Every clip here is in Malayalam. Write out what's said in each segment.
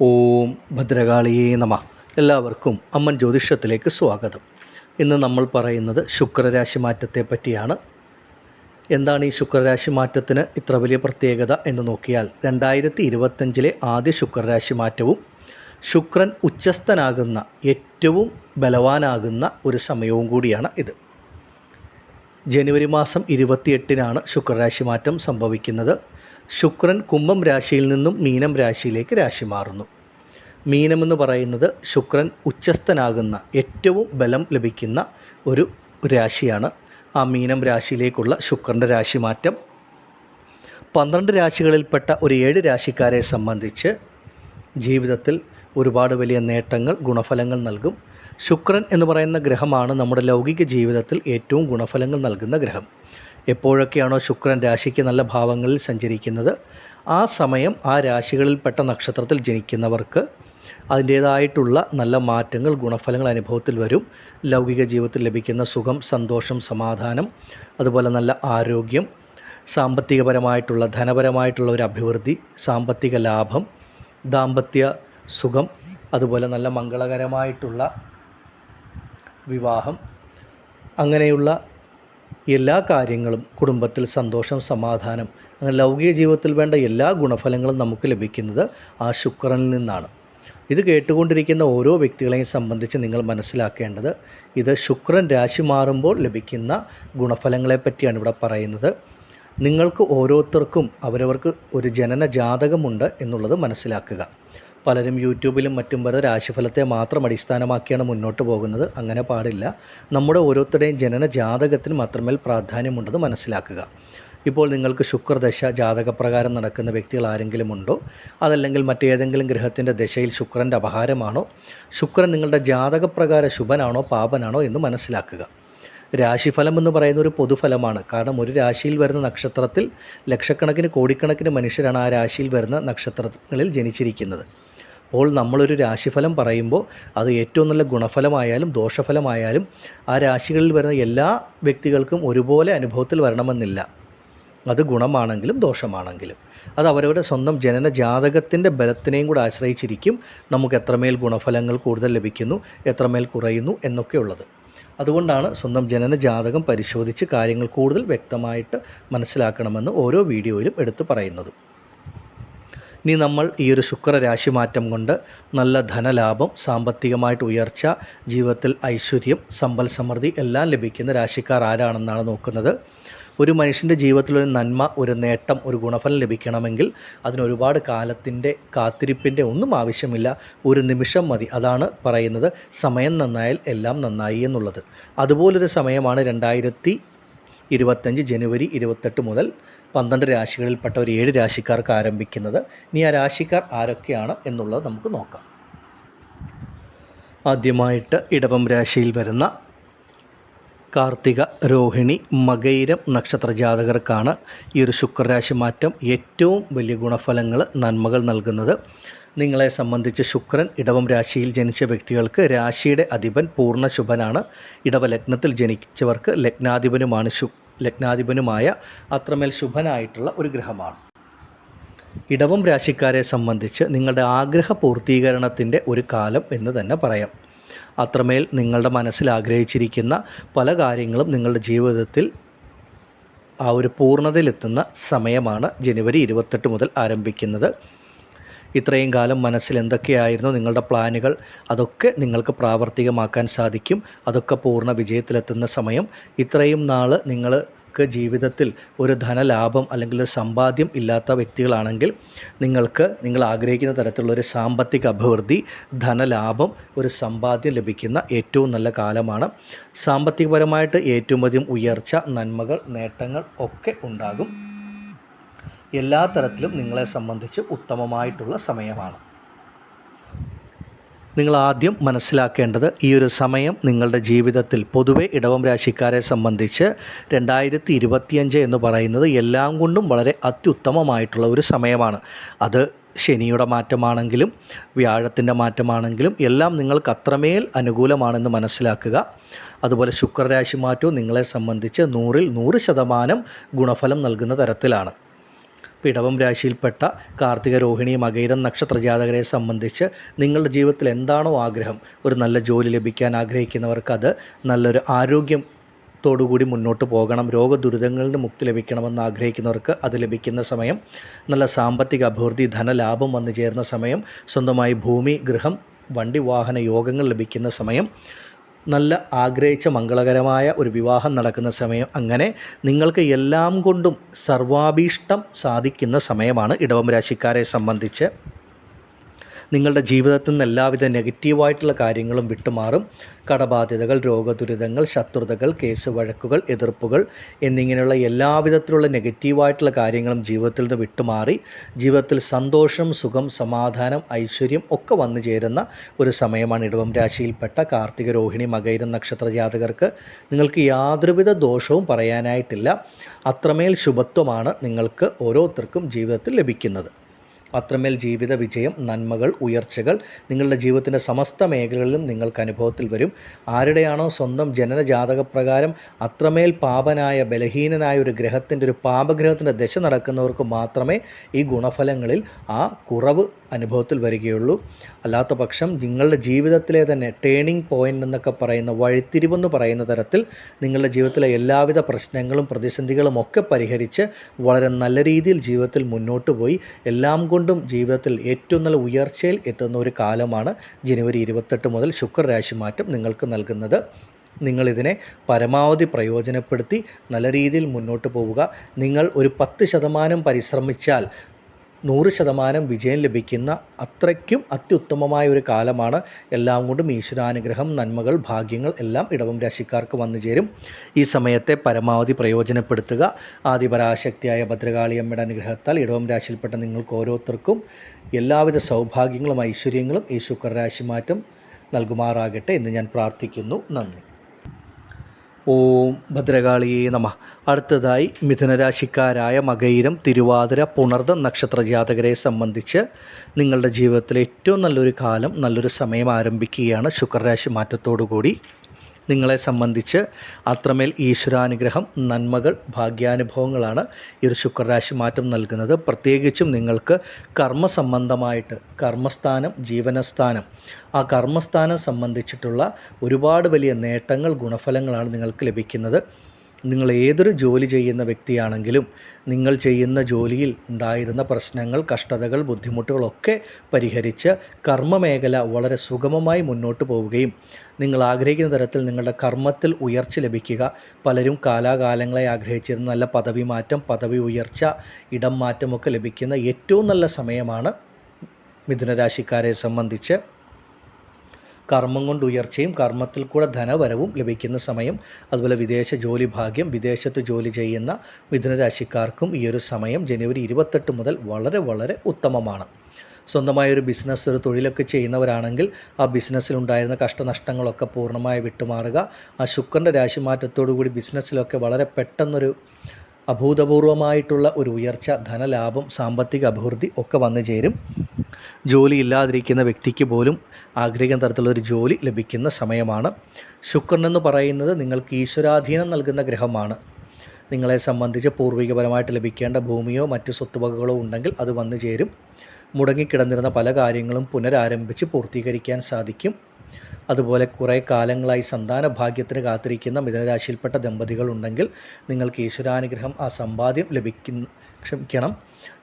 ഓം ഭദ്രകാളിയേ നമ. എല്ലാവർക്കും അമ്മൻ ജ്യോതിഷത്തിലേക്ക് സ്വാഗതം. ഇന്ന് നമ്മൾ പറയുന്നത് ശുക്രരാശി മാറ്റത്തെ പറ്റിയാണ്. എന്താണ് ഈ ശുക്രരാശി മാറ്റത്തിന് ഇത്ര വലിയ പ്രത്യേകത എന്ന് നോക്കിയാൽ 2025 ആദ്യ ശുക്രരാശി മാറ്റവും ശുക്രൻ ഉച്ചസ്ഥനാകുന്ന ഏറ്റവും ബലവാനാകുന്ന ഒരു സമയവും കൂടിയാണ് ഇത്. ജനുവരി മാസം 28 ശുക്രരാശി മാറ്റം സംഭവിക്കുന്നത്. ശുക്രൻ കുംഭം രാശിയിൽ നിന്നും മീനം രാശിയിലേക്ക് രാശി മാറുന്നു. മീനമെന്ന് പറയുന്നത് ശുക്രൻ ഉച്ചസ്ഥനാകുന്ന ഏറ്റവും ബലം ലഭിക്കുന്ന ഒരു രാശിയാണ്. ആ മീനം രാശിയിലേക്കുള്ള ശുക്രൻ്റെ രാശിമാറ്റം 12 രാശികളിൽപ്പെട്ട ഒരു 7 രാശിക്കാരെ സംബന്ധിച്ച് ജീവിതത്തിൽ ഒരുപാട് വലിയ നേട്ടങ്ങൾ, ഗുണഫലങ്ങൾ നൽകും. ശുക്രൻ എന്ന് പറയുന്ന ഗ്രഹമാണ് നമ്മുടെ ലൗകിക ജീവിതത്തിൽ ഏറ്റവും ഗുണഫലങ്ങൾ നൽകുന്ന ഗ്രഹം. എപ്പോഴൊക്കെയാണോ ശുക്രൻ രാശിക്ക് നല്ല ഭാവങ്ങളിൽ സഞ്ചരിക്കുന്നത്, ആ സമയം ആ രാശികളിൽപ്പെട്ട നക്ഷത്രത്തിൽ ജനിക്കുന്നവർക്ക് അതിൻ്റേതായിട്ടുള്ള നല്ല മാറ്റങ്ങൾ, ഗുണഫലങ്ങൾ അനുഭവത്തിൽ വരും. ലൗകിക ജീവിതത്തിൽ ലഭിക്കുന്ന സുഖം, സന്തോഷം, സമാധാനം, അതുപോലെ നല്ല ആരോഗ്യം, സാമ്പത്തികപരമായിട്ടുള്ള ധനപരമായിട്ടുള്ള ഒരു അഭിവൃദ്ധി, സാമ്പത്തിക ലാഭം, ദാമ്പത്യ സുഖം, അതുപോലെ നല്ല മംഗളകരമായിട്ടുള്ള വിവാഹം, അങ്ങനെയുള്ള എല്ലാ കാര്യങ്ങളും, കുടുംബത്തിൽ സന്തോഷം, സമാധാനം, അങ്ങനെ ലൗകിക ജീവിതത്തിൽ വേണ്ട എല്ലാ ഗുണഫലങ്ങളും നമുക്ക് ലഭിക്കുന്നത് ആ ശുക്രനിൽ നിന്നാണ്. ഇത് കേട്ടുകൊണ്ടിരിക്കുന്ന ഓരോ വ്യക്തികളെയും സംബന്ധിച്ച് നിങ്ങൾ മനസ്സിലാക്കേണ്ടത്, ഇത് ശുക്രൻ രാശി മാറുമ്പോൾ ലഭിക്കുന്ന ഗുണഫലങ്ങളെ പറ്റിയാണ് ഇവിടെ പറയുന്നത്. നിങ്ങൾക്ക് ഓരോരുത്തർക്കും അവരവർക്ക് ഒരു ജനന ജാതകമുണ്ട് എന്നുള്ളത് മനസ്സിലാക്കുക. പലരും യൂട്യൂബിലും മറ്റും വരെ രാശിഫലത്തെ മാത്രം അടിസ്ഥാനമാക്കിയാണ് മുന്നോട്ട് പോകുന്നത്. അങ്ങനെ പാടില്ല. നമ്മുടെ ഓരോരുത്തരുടെയും ജനന ജാതകത്തിന് മാത്രമേ പ്രാധാന്യമുണ്ടെന്ന് മനസ്സിലാക്കുക. ഇപ്പോൾ നിങ്ങൾക്ക് ശുക്രദശ ജാതകപ്രകാരം നടക്കുന്ന വ്യക്തികൾ ആരെങ്കിലും ഉണ്ടോ? അതല്ലെങ്കിൽ മറ്റേതെങ്കിലും ഗ്രഹത്തിൻ്റെ ദശയിൽ ശുക്രൻ്റെ അപഹാരമാണോ? ശുക്രൻ നിങ്ങളുടെ ജാതകപ്രകാരം ശുഭനാണോ പാപനാണോ എന്ന് മനസ്സിലാക്കുക. രാശിഫലം എന്ന് പറയുന്ന ഒരു പൊതുഫലമാണ്. കാരണം ഒരു രാശിയിൽ വരുന്ന നക്ഷത്രത്തിൽ ലക്ഷക്കണക്കിന് കോടിക്കണക്കിന് മനുഷ്യരാണ് ആ രാശിയിൽ വരുന്ന നക്ഷത്രങ്ങളിൽ ജനിച്ചിരിക്കുന്നത്. അപ്പോൾ നമ്മളൊരു രാശിഫലം പറയുമ്പോൾ അത് ഏറ്റവും നല്ല ഗുണഫലമായാലും ദോഷഫലമായാലും ആ രാശികളിൽ വരുന്ന എല്ലാ വ്യക്തികൾക്കും ഒരുപോലെ അനുഭവത്തിൽ വരണമെന്നില്ല. അത് ഗുണമാണെങ്കിലും ദോഷമാണെങ്കിലും അത് അവരവരുടെ സ്വന്തം ജനന ജാതകത്തിൻ്റെ ബലത്തിനെയും കൂടെ ആശ്രയിച്ചിരിക്കും നമുക്ക് എത്രമേൽ ഗുണഫലങ്ങൾ കൂടുതൽ ലഭിക്കുന്നു, എത്രമേൽ കുറയുന്നു എന്നൊക്കെയുള്ളത്. അതുകൊണ്ടാണ് സ്വന്തം ജനന ജാതകം പരിശോധിച്ച് കാര്യങ്ങൾ കൂടുതൽ വ്യക്തമായിട്ട് മനസ്സിലാക്കണമെന്ന് ഓരോ വീഡിയോയിലും എടുത്തു പറയുന്നത്. ഇനി നമ്മൾ ഈ ഒരു ശുക്രരാശി മാറ്റം കൊണ്ട് നല്ല ധനലാഭം, സാമ്പത്തികമായിട്ട് ഉയർച്ച, ജീവിതത്തിൽ ഐശ്വര്യം, സമ്പൽ സമൃദ്ധി എല്ലാം ലഭിക്കുന്ന രാശിക്കാർ ആരാണെന്നാണ് നോക്കുന്നത്. ഒരു മനുഷ്യൻ്റെ ജീവിതത്തിലൊരു നന്മ, ഒരു നേട്ടം, ഒരു ഗുണഫലം ലഭിക്കണമെങ്കിൽ അതിനൊരുപാട് കാലത്തിൻ്റെ കാത്തിരിപ്പിൻ്റെ ഒന്നും ആവശ്യമില്ല. ഒരു നിമിഷം മതി. അതാണ് പറയുന്നത്, സമയം നന്നായാൽ എല്ലാം നന്നായി എന്നുള്ളത്. അതുപോലൊരു സമയമാണ് 2025 ജനുവരി 28 മുതൽ 12 രാശികളിൽപ്പെട്ട ഒരു 7 രാശിക്കാർക്ക് ആരംഭിക്കുന്നത്. ഇനി ആ രാശിക്കാർ ആരൊക്കെയാണ് എന്നുള്ളത് നമുക്ക് നോക്കാം. ആദ്യമായിട്ട് ഇടവം രാശിയിൽ വരുന്ന കാർത്തിക, രോഹിണി, മകയിരം നക്ഷത്ര ജാതകർക്കാണ് ഈ ഒരു ശുക്രരാശി മാറ്റം ഏറ്റവും വലിയ ഗുണഫലങ്ങൾ, നന്മകൾ നൽകുന്നത്. നിങ്ങളെ സംബന്ധിച്ച് ശുക്രൻ ഇടവം രാശിയിൽ ജനിച്ച വ്യക്തികൾക്ക് രാശിയുടെ അധിപൻ പൂർണ്ണ ശുഭനാണ്. ഇടവലഗ്നത്തിൽ ജനിച്ചവർക്ക് ലഗ്നാധിപനുമായ അത്രമേൽ ശുഭനായിട്ടുള്ള ഒരു ഗ്രഹമാണ്. ഇടവം രാശിക്കാരെ സംബന്ധിച്ച് നിങ്ങളുടെ ആഗ്രഹ പൂർത്തീകരണത്തിൻ്റെ ഒരു കാലം എന്ന് തന്നെ പറയാം. അത്രമേൽ നിങ്ങളുടെ മനസ്സിൽ ആഗ്രഹിച്ചിരിക്കുന്ന പല കാര്യങ്ങളും നിങ്ങളുടെ ജീവിതത്തിൽ ആ ഒരു പൂർണ്ണതയിലെത്തുന്ന സമയമാണ് ജനുവരി 28 മുതൽ ആരംഭിക്കുന്നത്. ഇത്രയും കാലം മനസ്സിൽ എന്തൊക്കെയായിരുന്നു നിങ്ങളുടെ പ്ലാനുകൾ, അതൊക്കെ നിങ്ങൾക്ക് പ്രാവർത്തികമാക്കാൻ സാധിക്കും. അതൊക്കെ പൂർണ്ണ വിജയത്തിലെത്തുന്ന സമയം. ഇത്രയും നാൾ നിങ്ങൾക്ക് ജീവിതത്തിൽ ഒരു ധനലാഭം അല്ലെങ്കിൽ ഒരു സമ്പാദ്യം ഇല്ലാത്ത വ്യക്തികളാണെങ്കിൽ നിങ്ങൾ ആഗ്രഹിക്കുന്ന തരത്തിലുള്ളൊരു സാമ്പത്തിക അഭിവൃദ്ധി, ധനലാഭം, ഒരു സമ്പാദ്യം ലഭിക്കുന്ന ഏറ്റവും നല്ല കാലമാണ്. സാമ്പത്തികപരമായിട്ട് ഏറ്റവും അധികം ഉയർച്ച, നന്മകൾ, നേട്ടങ്ങൾ ഒക്കെ ഉണ്ടാകും. എല്ലാ തരത്തിലും നിങ്ങളെ സംബന്ധിച്ച് ഉത്തമമായിട്ടുള്ള സമയമാണ്. നിങ്ങൾ ആദ്യം മനസ്സിലാക്കേണ്ടത്, ഈ ഒരു സമയം നിങ്ങളുടെ ജീവിതത്തിൽ പൊതുവെ ഇടവം രാശിക്കാരെ സംബന്ധിച്ച് 2025 എന്ന് പറയുന്നത് എല്ലാം കൊണ്ടും വളരെ അത്യുത്തമമായിട്ടുള്ള ഒരു സമയമാണ്. അത് ശനിയുടെ മാറ്റമാണെങ്കിലും വ്യാഴത്തിൻ്റെ മാറ്റമാണെങ്കിലും എല്ലാം നിങ്ങൾക്ക് അത്രമേൽ അനുകൂലമാണെന്ന് മനസ്സിലാക്കുക. അതുപോലെ ശുക്രരാശി മാറ്റവും നിങ്ങളെ സംബന്ധിച്ച് 100% ഗുണഫലം നൽകുന്ന തരത്തിലാണ്. ഇപ്പോൾ ഇടവം രാശിയിൽപ്പെട്ട കാർത്തിക, രോഹിണി, മകയിരം നക്ഷത്ര ജാതകരെ സംബന്ധിച്ച് നിങ്ങളുടെ ജീവിതത്തിൽ എന്താണോ ആഗ്രഹം, ഒരു നല്ല ജോലി ലഭിക്കാൻ ആഗ്രഹിക്കുന്നവർക്ക് അത്, നല്ലൊരു ആരോഗ്യം ത്തോടുകൂടി മുന്നോട്ട് പോകണം, രോഗദുരിതങ്ങളിൽ നിന്ന് മുക്തി ലഭിക്കണമെന്ന് ആഗ്രഹിക്കുന്നവർക്ക് അത് ലഭിക്കുന്ന സമയം, നല്ല സാമ്പത്തിക അഭിവൃദ്ധി, ധനലാഭം വന്നു ചേരുന്ന സമയം, സ്വന്തമായി ഭൂമി, ഗൃഹം, വണ്ടി, വാഹന യോഗങ്ങൾ ലഭിക്കുന്ന സമയം, നല്ല ആഗ്രഹിച്ച മംഗളകരമായ ഒരു വിവാഹം നടക്കുന്ന സമയം, അങ്ങനെ നിങ്ങൾക്ക് എല്ലാം കൊണ്ടും സർവാഭീഷ്ടം സാധിക്കുന്ന സമയമാണ് ഇടവം രാശിക്കാരെ സംബന്ധിച്ച്. നിങ്ങളുടെ ജീവിതത്തിൽ നിന്ന് എല്ലാവിധ നെഗറ്റീവായിട്ടുള്ള കാര്യങ്ങളും വിട്ടുമാറും. കടബാധ്യതകൾ, രോഗദുരിതങ്ങൾ, ശത്രുതകൾ, കേസ് വഴക്കുകൾ, എതിർപ്പുകൾ എന്നിങ്ങനെയുള്ള എല്ലാവിധത്തിലുള്ള നെഗറ്റീവായിട്ടുള്ള കാര്യങ്ങളും ജീവിതത്തിൽ നിന്ന് വിട്ടുമാറി ജീവിതത്തിൽ സന്തോഷം, സുഖം, സമാധാനം, ഐശ്വര്യം ഒക്കെ വന്നു ചേരുന്ന ഒരു സമയമാണ് ഇടവം രാശിയിൽപ്പെട്ട കാർത്തിക, രോഹിണി, മകയിരം നക്ഷത്ര ജാതകർക്ക്. നിങ്ങൾക്ക് യാതൊരുവിധ ദോഷവും പറയാനായിട്ടില്ല. അത്രമേൽ ശുഭത്വമാണ് നിങ്ങൾക്ക് ഓരോരുത്തർക്കും ജീവിതത്തിൽ ലഭിക്കുന്നത്. അത്രമേൽ ജീവിത വിജയം, നന്മകൾ, ഉയർച്ചകൾ നിങ്ങളുടെ ജീവിതത്തിൻ്റെ സമസ്ത മേഖലകളിലും നിങ്ങൾക്ക് അനുഭവത്തിൽ വരും. ആരുടെയാണോ സ്വന്തം ജനന ജാതകപ്രകാരം അത്രമേൽ പാപനായ, ബലഹീനനായ ഒരു ഗ്രഹത്തിൻ്റെ, ഒരു പാപഗ്രഹത്തിൻ്റെ ദശ നടക്കുന്നവർക്ക് മാത്രമേ ഈ ഗുണഫലങ്ങളിൽ ആ കുറവ് അനുഭവത്തിൽ വരികയുള്ളൂ. അല്ലാത്ത പക്ഷം നിങ്ങളുടെ ജീവിതത്തിലെ തന്നെ ടേണിംഗ് പോയിൻ്റ് എന്നൊക്കെ പറയുന്ന, വഴിത്തിരിവെന്ന് പറയുന്ന തരത്തിൽ നിങ്ങളുടെ ജീവിതത്തിലെ എല്ലാവിധ പ്രശ്നങ്ങളും പ്രതിസന്ധികളും ഒക്കെ പരിഹരിച്ച് വളരെ നല്ല രീതിയിൽ ജീവിതത്തിൽ മുന്നോട്ട് പോയി എല്ലാം കൊണ്ടും ജീവിതത്തിൽ ഏറ്റവും നല്ല ഉയർച്ചയിൽ എത്തുന്ന ഒരു കാലമാണ് ജനുവരി 28 മുതൽ ശുക്രരാശി മാറ്റം നിങ്ങൾക്ക് നൽകുന്നത്. നിങ്ങളിതിനെ പരമാവധി പ്രയോജനപ്പെടുത്തി നല്ല രീതിയിൽ മുന്നോട്ട് പോവുക. നിങ്ങൾ ഒരു 10% പരിശ്രമിച്ചാൽ 100% വിജയം ലഭിക്കുന്ന അത്രയ്ക്കും അത്യുത്തമമായ ഒരു കാലമാണ്. എല്ലാം കൊണ്ടും ഈശ്വരാനുഗ്രഹം, നന്മകൾ, ഭാഗ്യങ്ങൾ എല്ലാം ഇടവം രാശിക്കാർക്ക് വന്നു ചേരും. ഈ സമയത്തെ പരമാവധി പ്രയോജനപ്പെടുത്തുക. ആദിപരാശക്തിയായ ഭദ്രകാളിയമ്മയുടെ അനുഗ്രഹത്താൽ ഇടവം രാശിയിൽപ്പെട്ട നിങ്ങൾക്ക് ഓരോരുത്തർക്കും എല്ലാവിധ സൗഭാഗ്യങ്ങളും ഐശ്വര്യങ്ങളും ഈ ശുക്രരാശി മാറ്റം നൽകുമാറാകട്ടെ എന്ന് ഞാൻ പ്രാർത്ഥിക്കുന്നു. നന്ദി. ഓം ഭദ്രകാളിയേ നമഃ. അടുത്തതായി മിഥുനരാശിക്കാരായ മകയിരം, തിരുവാതിര, പുണർദം നക്ഷത്ര ജാതകരെ സംബന്ധിച്ച് നിങ്ങളുടെ ജീവിതത്തിലെ ഏറ്റവും നല്ലൊരു കാലം, നല്ലൊരു സമയം ആരംഭിക്കുകയാണ് ശുക്രരാശി മാറ്റത്തോടുകൂടി. നിങ്ങളെ സംബന്ധിച്ച് അത്രമേൽ ഈശ്വരാനുഗ്രഹം, നന്മകൾ, ഭാഗ്യാനുഭവങ്ങളാണ് ഈ ഒരു ശുക്രരാശി മാറ്റം നൽകുന്നത്. പ്രത്യേകിച്ചും നിങ്ങൾക്ക് കർമ്മസംബന്ധമായിട്ട് കർമ്മസ്ഥാനം, ജീവനസ്ഥാനം, ആ കർമ്മസ്ഥാനം സംബന്ധിച്ചിട്ടുള്ള ഒരുപാട് വലിയ നേട്ടങ്ങൾ, ഗുണഫലങ്ങളാണ് നിങ്ങൾക്ക് ലഭിക്കുന്നത്. നിങ്ങൾ ഏതൊരു ജോലി ചെയ്യുന്ന വ്യക്തിയാണെങ്കിലും നിങ്ങൾ ചെയ്യുന്ന ജോലിയിൽ ഉണ്ടായിരുന്ന പ്രശ്നങ്ങൾ, കഷ്ടതകൾ, ബുദ്ധിമുട്ടുകളൊക്കെ പരിഹരിച്ച് കർമ്മമേഖല വളരെ സുഗമമായി മുന്നോട്ട് പോവുകയും നിങ്ങൾ ആഗ്രഹിക്കുന്ന തരത്തിൽ നിങ്ങളുടെ കർമ്മത്തിൽ ഉയർച്ച ലഭിക്കുക, പലരും കാലാകാലങ്ങളായി ആഗ്രഹിച്ചിരുന്ന നല്ല പദവി മാറ്റം, പദവി ഉയർച്ച, ഇടം മാറ്റമൊക്കെ ലഭിക്കുന്ന ഏറ്റവും നല്ല സമയമാണ് മിഥുനരാശിക്കാരെ സംബന്ധിച്ച്. കർമ്മം കൊണ്ട് ഉയർച്ചയും കർമ്മത്തിൽ കൂടെ ധനവരവും ലഭിക്കുന്ന സമയം. അതുപോലെ വിദേശ ജോലി ഭാഗ്യം, വിദേശത്ത് ജോലി ചെയ്യുന്ന മിഥുനരാശിക്കാർക്കും ഈ ഒരു സമയം ജനുവരി 28 മുതൽ വളരെ വളരെ ഉത്തമമാണ്. സ്വന്തമായൊരു ബിസിനസ്, ഒരു തൊഴിലൊക്കെ ചെയ്യുന്നവരാണെങ്കിൽ ആ ബിസിനസ്സിലുണ്ടായിരുന്ന കഷ്ടനഷ്ടങ്ങളൊക്കെ പൂർണ്ണമായി വിട്ടുമാറുക. ആ ശുക്രൻ്റെ രാശിമാറ്റത്തോടുകൂടി ബിസിനസ്സിലൊക്കെ വളരെ പെട്ടെന്നൊരു അഭൂതപൂർവമായിട്ടുള്ള ഒരു ഉയർച്ച, ധനലാഭം, സാമ്പത്തിക അഭിവൃദ്ധി ഒക്കെ വന്നു ചേരും. ജോലി ഇല്ലാതിരിക്കുന്ന വ്യക്തിക്ക് പോലും ആഗ്രഹിക്കുന്ന തരത്തിലുള്ളൊരു ജോലി ലഭിക്കുന്ന സമയമാണ്. ശുക്രൻ എന്ന് പറയുന്നത് നിങ്ങൾക്ക് ഈശ്വരാധീനം നൽകുന്ന ഗ്രഹമാണ്. നിങ്ങളെ സംബന്ധിച്ച് പൂർവികപരമായിട്ട് ലഭിക്കേണ്ട ഭൂമിയോ മറ്റ് സ്വത്തുവകകളോ ഉണ്ടെങ്കിൽ അത് വന്നു ചേരും. മുടങ്ങിക്കിടന്നിരുന്ന പല കാര്യങ്ങളും പുനരാരംഭിച്ച് പൂർത്തീകരിക്കാൻ സാധിക്കും. അതുപോലെ കുറേ കാലങ്ങളായി സന്താന ഭാഗ്യത്തിന് കാത്തിരിക്കുന്ന മിഥുനരാശിയിൽപ്പെട്ട ദമ്പതികൾ ഉണ്ടെങ്കിൽ നിങ്ങൾക്ക് ഈശ്വരാനുഗ്രഹം, ആ സമ്പാദ്യം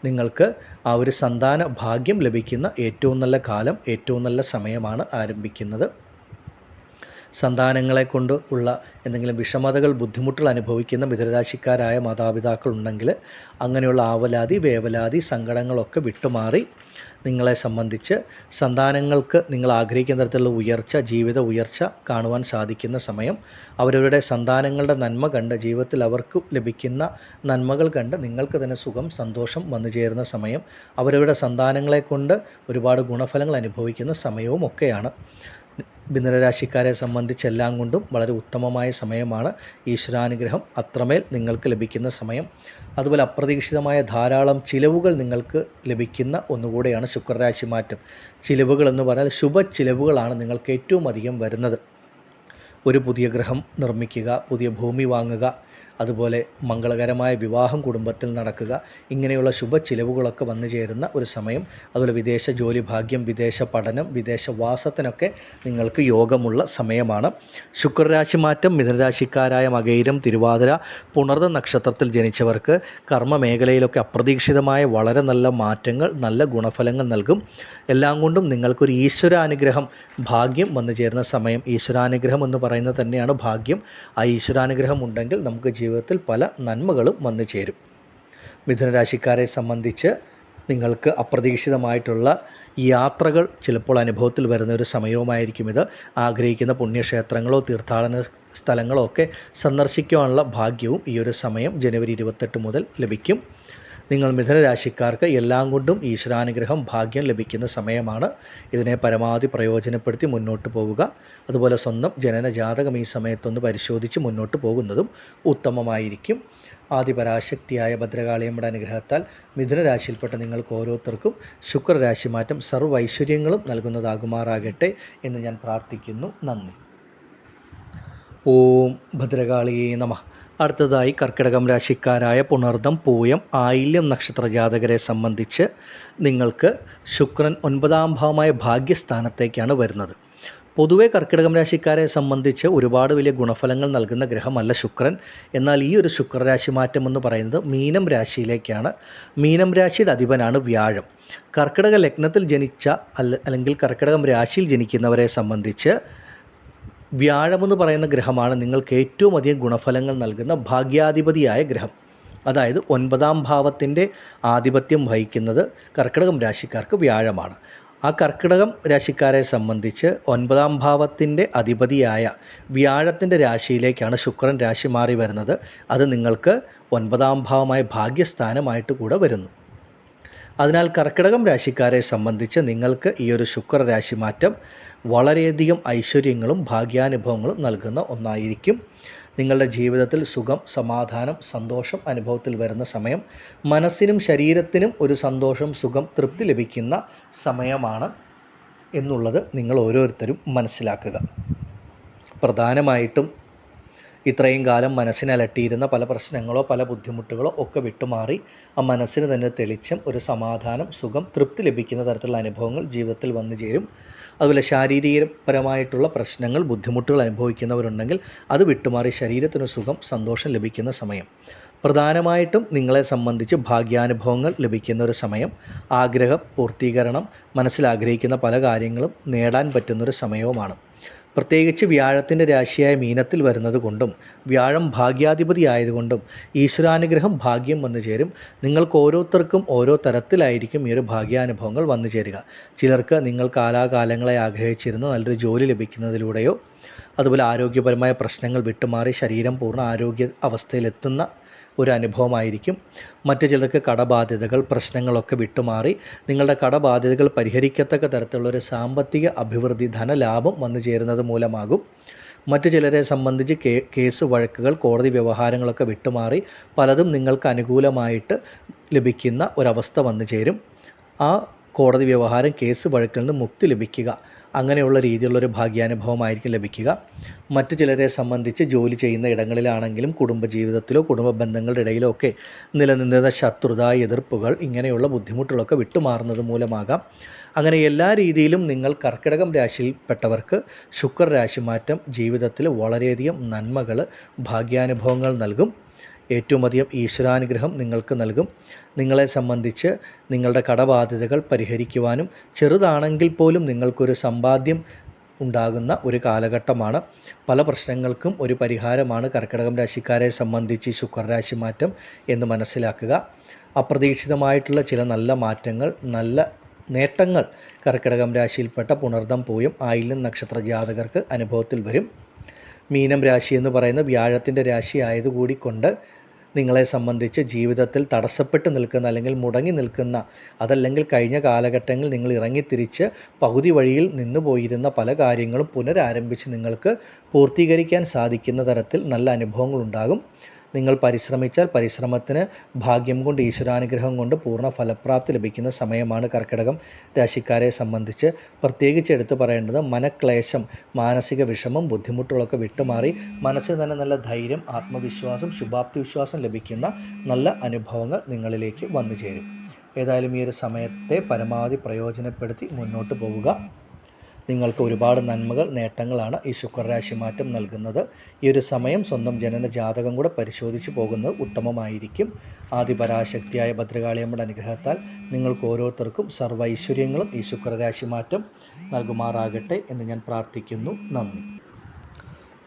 നിങ്ങൾക്ക് ആ ഒരു സന്താന ഭാഗ്യം ലഭിക്കുന്ന ഏറ്റവും നല്ല കാലം, ഏറ്റവും നല്ല സമയമാണ് ആരംഭിക്കുന്നത്. സന്താനങ്ങളെ കൊണ്ട് ഉള്ള എന്തെങ്കിലും വിഷമതകൾ, ബുദ്ധിമുട്ടുകൾ അനുഭവിക്കുന്ന മിഥുനരാശിക്കാരായ മാതാപിതാക്കൾ ഉണ്ടെങ്കിൽ അങ്ങനെയുള്ള ആവലാതി, വേവലാതി, സങ്കടങ്ങളൊക്കെ വിട്ടുമാറി നിങ്ങളെ സംബന്ധിച്ച് സന്താനങ്ങൾക്ക് നിങ്ങൾ ആഗ്രഹിക്കുന്ന തരത്തിലുള്ള ഉയർച്ച, ജീവിത ഉയർച്ച കാണുവാൻ സാധിക്കുന്ന സമയം. അവരവരുടെ സന്താനങ്ങളുടെ നന്മ കണ്ട്, ജീവിതത്തിൽ അവർക്ക് ലഭിക്കുന്ന നന്മകൾ കണ്ട് നിങ്ങൾക്ക് തന്നെ സുഖം, സന്തോഷം വന്നു ചേരുന്ന സമയം. അവരവരുടെ സന്താനങ്ങളെ കൊണ്ട് ഒരുപാട് ഗുണഫലങ്ങൾ അനുഭവിക്കുന്ന സമയവും ഒക്കെയാണ്. മിഥുനരാശിക്കാരെ സംബന്ധിച്ച് എല്ലാം കൊണ്ടും വളരെ ഉത്തമമായ സമയമാണ്. ഈശ്വരാനുഗ്രഹം അത്രമേൽ നിങ്ങൾക്ക് ലഭിക്കുന്ന സമയം. അതുപോലെ അപ്രതീക്ഷിതമായ ധാരാളം ചിലവുകൾ നിങ്ങൾക്ക് ലഭിക്കുന്ന ഒന്നുകൂടെയാണ് ശുക്രരാശി മാറ്റം. ചിലവുകൾ എന്ന് പറഞ്ഞാൽ ശുഭ ചിലവുകളാണ് നിങ്ങൾക്ക് ഏറ്റവും അധികം വരുന്നത്. ഒരു പുതിയ ഗൃഹം നിർമ്മിക്കുക, പുതിയ ഭൂമി വാങ്ങുക, അതുപോലെ മംഗളകരമായ വിവാഹം കുടുംബത്തിൽ നടക്കുക, ഇങ്ങനെയുള്ള ശുഭ ചിലവുകളൊക്കെ വന്നു ചേരുന്ന ഒരു സമയം. അതുപോലെ വിദേശ ജോലി ഭാഗ്യം, വിദേശ പഠനം, വിദേശവാസത്തിനൊക്കെ നിങ്ങൾക്ക് യോഗമുള്ള സമയമാണ്. ശുക്രരാശി മാറ്റം മിഥുനരാശിക്കാരായ മകയിരം, തിരുവാതിര, പുണർദ നക്ഷത്രത്തിൽ ജനിച്ചവർക്ക് കർമ്മ മേഖലയിലൊക്കെ അപ്രതീക്ഷിതമായ വളരെ നല്ല മാറ്റങ്ങൾ, നല്ല ഗുണഫലങ്ങൾ നൽകും. എല്ലാം കൊണ്ടും നിങ്ങൾക്കൊരു ഈശ്വരാനുഗ്രഹം, ഭാഗ്യം വന്നു ചേരുന്ന സമയം. ഈശ്വരാനുഗ്രഹം എന്ന് പറയുന്നത് തന്നെയാണ് ഭാഗ്യം. ആ ഈശ്വരാനുഗ്രഹം ഉണ്ടെങ്കിൽ നമുക്ക് ജീവിതത്തിൽ പല നന്മകളും വന്നു ചേരും. മിഥുനരാശിക്കാരെ സംബന്ധിച്ച് നിങ്ങൾക്ക് അപ്രതീക്ഷിതമായിട്ടുള്ള യാത്രകൾ ചിലപ്പോൾ അനുഭവത്തിൽ വരുന്ന ഒരു സമയവുമായിരിക്കും ഇത്. ആഗ്രഹിക്കുന്ന പുണ്യക്ഷേത്രങ്ങളോ തീർത്ഥാടന സ്ഥലങ്ങളോ ഒക്കെ സന്ദർശിക്കുവാനുള്ള ഭാഗ്യവും ഈ ഒരു സമയം ജനുവരി 28 മുതൽ ലഭിക്കും. നിങ്ങൾ മിഥുനരാശിക്കാർക്ക് എല്ലാം കൊണ്ടും ഈശ്വരാനുഗ്രഹം, ഭാഗ്യം ലഭിക്കുന്ന സമയമാണ്. ഇതിനെ പരമാവധി പ്രയോജനപ്പെടുത്തി മുന്നോട്ട് പോവുക. അതുപോലെ സ്വന്തം ജനന ജാതകം ഈ സമയത്തൊന്ന് പരിശോധിച്ച് മുന്നോട്ട് പോകുന്നതും ഉത്തമമായിരിക്കും. ആദിപരാശക്തിയായ ഭദ്രകാളിയമ്മയുടെ അനുഗ്രഹത്താൽ മിഥുനരാശിയിൽപ്പെട്ട നിങ്ങൾക്ക് ഓരോരുത്തർക്കും ശുക്രരാശി മാറ്റം സർവ്വ ഐശ്വര്യങ്ങളും നൽകുന്നതാകുമാറാകട്ടെ എന്ന് ഞാൻ പ്രാർത്ഥിക്കുന്നു. നന്ദി. ഓം ഭദ്രകാളിയേ നമഃ. അടുത്തതായി കർക്കിടകം രാശിക്കാരായ പുണർദം, പൂയം, ആയില്യം നക്ഷത്ര ജാതകരെ സംബന്ധിച്ച് നിങ്ങൾക്ക് ശുക്രൻ 9ാം ഭാവമായ ഭാഗ്യസ്ഥാനത്തേക്കാണ് വരുന്നത്. പൊതുവെ കർക്കിടകം രാശിക്കാരെ സംബന്ധിച്ച് ഒരുപാട് വലിയ ഗുണഫലങ്ങൾ നൽകുന്ന ഗ്രഹമല്ല ശുക്രൻ. എന്നാൽ ഈ ഒരു ശുക്രരാശി മാറ്റം എന്ന് പറയുന്നത് മീനം രാശിയിലേക്കാണ്. മീനം രാശിയുടെ അധിപനാണ് വ്യാഴം. കർക്കിടക ലഗ്നത്തിൽ ജനിച്ച അല്ലെങ്കിൽ കർക്കിടകം രാശിയിൽ ജനിക്കുന്നവരെ സംബന്ധിച്ച് വ്യാഴമെന്ന് പറയുന്ന ഗ്രഹമാണ് നിങ്ങൾക്ക് ഏറ്റവും അധികം ഗുണഫലങ്ങൾ നൽകുന്ന ഭാഗ്യാധിപതിയായ ഗ്രഹം. അതായത് 9ാം ഭാവത്തിൻ്റെ ആധിപത്യം വഹിക്കുന്നത് കർക്കിടകം രാശിക്കാർക്ക് വ്യാഴമാണ്. ആ കർക്കിടകം രാശിക്കാരെ സംബന്ധിച്ച് 9ാം ഭാവത്തിൻ്റെ അധിപതിയായ വ്യാഴത്തിൻ്റെ രാശിയിലേക്കാണ് ശുക്രൻ രാശി മാറി വരുന്നത്. അത് നിങ്ങൾക്ക് 9ാം ഭാവമായ ഭാഗ്യസ്ഥാനമായിട്ട് കൂടെ വരുന്നു. അതിനാൽ കർക്കിടകം രാശിക്കാരെ സംബന്ധിച്ച് നിങ്ങൾക്ക് ഈ ഒരു ശുക്രരാശി മാറ്റം വളരെയധികം ഐശ്വര്യങ്ങളും ഭാഗ്യാനുഭവങ്ങളും നൽകുന്ന ഒന്നായിരിക്കും. നിങ്ങളുടെ ജീവിതത്തിൽ സുഖം, സമാധാനം, സന്തോഷം അനുഭവത്തിൽ വരുന്ന സമയം. മനസ്സിനും ശരീരത്തിനും ഒരു സന്തോഷം, സുഖം, തൃപ്തി ലഭിക്കുന്ന സമയമാണ് എന്നുള്ളത് നിങ്ങൾ ഓരോരുത്തരും മനസ്സിലാക്കുക. പ്രധാനമായിട്ടും ഇത്രയും കാലം മനസ്സിനെ അലട്ടിയിരുന്ന പല പ്രശ്നങ്ങളോ പല ബുദ്ധിമുട്ടുകളോ ഒക്കെ വിട്ടുമാറി ആ മനസ്സിന് തന്നെ തെളിച്ചം, ഒരു സമാധാനം, സുഖം, തൃപ്തി ലഭിക്കുന്ന തരത്തിലുള്ള അനുഭവങ്ങൾ ജീവിതത്തിൽ വന്നു ചേരും. അതുപോലെ ശാരീരികപരമായിട്ടുള്ള പ്രശ്നങ്ങൾ, ബുദ്ധിമുട്ടുകൾ അനുഭവിക്കുന്നവരുണ്ടെങ്കിൽ അത് വിട്ടുമാറി ശരീരത്തിന് സുഖം, സന്തോഷം ലഭിക്കുന്ന സമയം. പ്രധാനമായിട്ടും നിങ്ങളെ സംബന്ധിച്ച് ഭാഗ്യാനുഭവങ്ങൾ ലഭിക്കുന്ന ഒരു സമയം. ആഗ്രഹ പൂർത്തീകരണം, മനസ്സിലാഗ്രഹിക്കുന്ന പല കാര്യങ്ങളും നേടാൻ പറ്റുന്നൊരു സമയവുമാണ്. പ്രത്യേകിച്ച് വ്യാഴത്തിൻ്റെ രാശിയായ മീനത്തിൽ വരുന്നത് കൊണ്ടും വ്യാഴം ഭാഗ്യാധിപതി ആയതുകൊണ്ടും ഈശ്വരാനുഗ്രഹം, ഭാഗ്യം വന്നു ചേരും. നിങ്ങൾക്ക് ഓരോരുത്തർക്കും ഓരോ തരത്തിലായിരിക്കും ഈ ഒരു ഭാഗ്യാനുഭവങ്ങൾ വന്നു ചേരുക. ചിലർക്ക് നിങ്ങൾ കാലാകാലങ്ങളെ ആഗ്രഹിച്ചിരുന്ന നല്ലൊരു ജോലി ലഭിക്കുന്നതിലൂടെയോ, അതുപോലെ ആരോഗ്യപരമായ പ്രശ്നങ്ങൾ വിട്ടുമാറി ശരീരം പൂർണ്ണ ആരോഗ്യ അവസ്ഥയിലെത്തുന്ന ഒരു അനുഭവമായിരിക്കും. മറ്റു ചിലർക്ക് കടബാധ്യതകൾ, പ്രശ്നങ്ങളൊക്കെ വിട്ടുമാറി നിങ്ങളുടെ കടബാധ്യതകൾ പരിഹരിക്കത്തക്ക തരത്തിലുള്ളൊരു സാമ്പത്തിക അഭിവൃദ്ധി, ധനലാഭം വന്നു ചേരുന്നത് മൂലമാകും. മറ്റു ചിലരെ സംബന്ധിച്ച് കേസ് വഴക്കുകൾ, കോടതി വ്യവഹാരങ്ങളൊക്കെ വിട്ടുമാറി പലതും നിങ്ങൾക്ക് അനുകൂലമായിട്ട് ലഭിക്കുന്ന ഒരവസ്ഥ വന്നു ചേരും. ആ കോടതി വ്യവഹാരം, കേസ് വഴക്കിൽ നിന്ന് മുക്തി ലഭിക്കുക, അങ്ങനെയുള്ള രീതിയിലുള്ളൊരു ഭാഗ്യാനുഭവമായിരിക്കും ലഭിക്കുക. മറ്റു ചിലരെ സംബന്ധിച്ച് ജോലി ചെയ്യുന്ന ഇടങ്ങളിലാണെങ്കിലും കുടുംബജീവിതത്തിലോ കുടുംബ ബന്ധങ്ങളുടെ ഇടയിലോ ഒക്കെ നിലനിന്നിരുന്ന ശത്രുത, എതിർപ്പുകൾ, ഇങ്ങനെയുള്ള ബുദ്ധിമുട്ടുകളൊക്കെ വിട്ടുമാറുന്നത് മൂലമാകാം. അങ്ങനെ എല്ലാ രീതിയിലും നിങ്ങൾ കർക്കിടകം രാശിയിൽപ്പെട്ടവർക്ക് ശുക്രരാശി മാറ്റം ജീവിതത്തിൽ വളരെയധികം നന്മകൾ, ഭാഗ്യാനുഭവങ്ങൾ നൽകും. ഏറ്റവും അധികം ഈശ്വരാനുഗ്രഹം നിങ്ങൾക്ക് നൽകും. നിങ്ങളെ സംബന്ധിച്ച് നിങ്ങളുടെ കടബാധ്യതകൾ പരിഹരിക്കുവാനും ചെറുതാണെങ്കിൽ പോലും നിങ്ങൾക്കൊരു സമ്പാദ്യം ഉണ്ടാകുന്ന ഒരു കാലഘട്ടമാണ്. പല പ്രശ്നങ്ങൾക്കും ഒരു പരിഹാരമാണ് കർക്കിടകം രാശിക്കാരെ സംബന്ധിച്ച് ശുക്രരാശി മാറ്റം എന്ന് മനസ്സിലാക്കുക. അപ്രതീക്ഷിതമായിട്ടുള്ള ചില നല്ല മാറ്റങ്ങൾ, നല്ല നേട്ടങ്ങൾ കർക്കിടകം രാശിയിൽപ്പെട്ട പുണർദം, പൂയം, ആയില്യം നക്ഷത്ര ജാതകർക്ക് അനുഭവത്തിൽ വരും. മീനം രാശി എന്ന് പറയുന്ന വ്യാഴത്തിൻ്റെ രാശി ആയതുകൂടി കൊണ്ട് നിങ്ങളെ സംബന്ധിച്ച് ജീവിതത്തിൽ തടസ്സപ്പെട്ട് നിൽക്കുന്ന അല്ലെങ്കിൽ മുടങ്ങി നിൽക്കുന്ന, അതല്ലെങ്കിൽ കഴിഞ്ഞ കാലഘട്ടങ്ങളിൽ നിങ്ങൾ ഇറങ്ങിത്തിരിച്ച് പകുതി വഴിയിൽ നിന്നു പോയിരുന്ന പല കാര്യങ്ങളും പുനരാരംഭിച്ച് നിങ്ങൾക്ക് പൂർത്തീകരിക്കാൻ സാധിക്കുന്ന തരത്തിൽ നല്ല അനുഭവങ്ങളുണ്ടാകും. നിങ്ങൾ പരിശ്രമിച്ചാൽ പരിശ്രമത്തിന് ഭാഗ്യം കൊണ്ട് ഈശ്വരാനുഗ്രഹം കൊണ്ട് പൂർണ്ണ ഫലപ്രാപ്തി ലഭിക്കുന്ന സമയമാണ് കർക്കിടകം രാശിക്കാരെ സംബന്ധിച്ച്. പ്രത്യേകിച്ച് എടുത്തു പറയേണ്ടത് മനക്ലേശം, മാനസിക വിഷമം, ബുദ്ധിമുട്ടുകളൊക്കെ വിട്ടുമാറി മനസ്സിൽ തന്നെ നല്ല ധൈര്യം, ആത്മവിശ്വാസം, ശുഭാപ്തി വിശ്വാസം ലഭിക്കുന്ന നല്ല അനുഭവങ്ങൾ നിങ്ങളിലേക്ക് വന്നു ചേരും. ഏതായാലും ഈ ഒരു സമയത്തെ പരമാവധി പ്രയോജനപ്പെടുത്തി മുന്നോട്ട് പോവുക. നിങ്ങൾക്ക് ഒരുപാട് നന്മകൾ, നേട്ടങ്ങളാണ് ഈ ശുക്രരാശി മാറ്റം നൽകുന്നത്. ഈ ഒരു സമയം സ്വന്തം ജനന ജാതകം കൂടെ പരിശോധിച്ച് പോകുന്നത് ഉത്തമമായിരിക്കും. ആദിപരാശക്തിയായ ഭദ്രകാളിയമ്മയുടെ അനുഗ്രഹത്താൽ നിങ്ങൾക്ക് ഓരോരുത്തർക്കും സർവ്വ ഐശ്വര്യങ്ങളും ഈ ശുക്രരാശി മാറ്റം നൽകുമാറാകട്ടെ എന്ന് ഞാൻ പ്രാർത്ഥിക്കുന്നു. നന്ദി.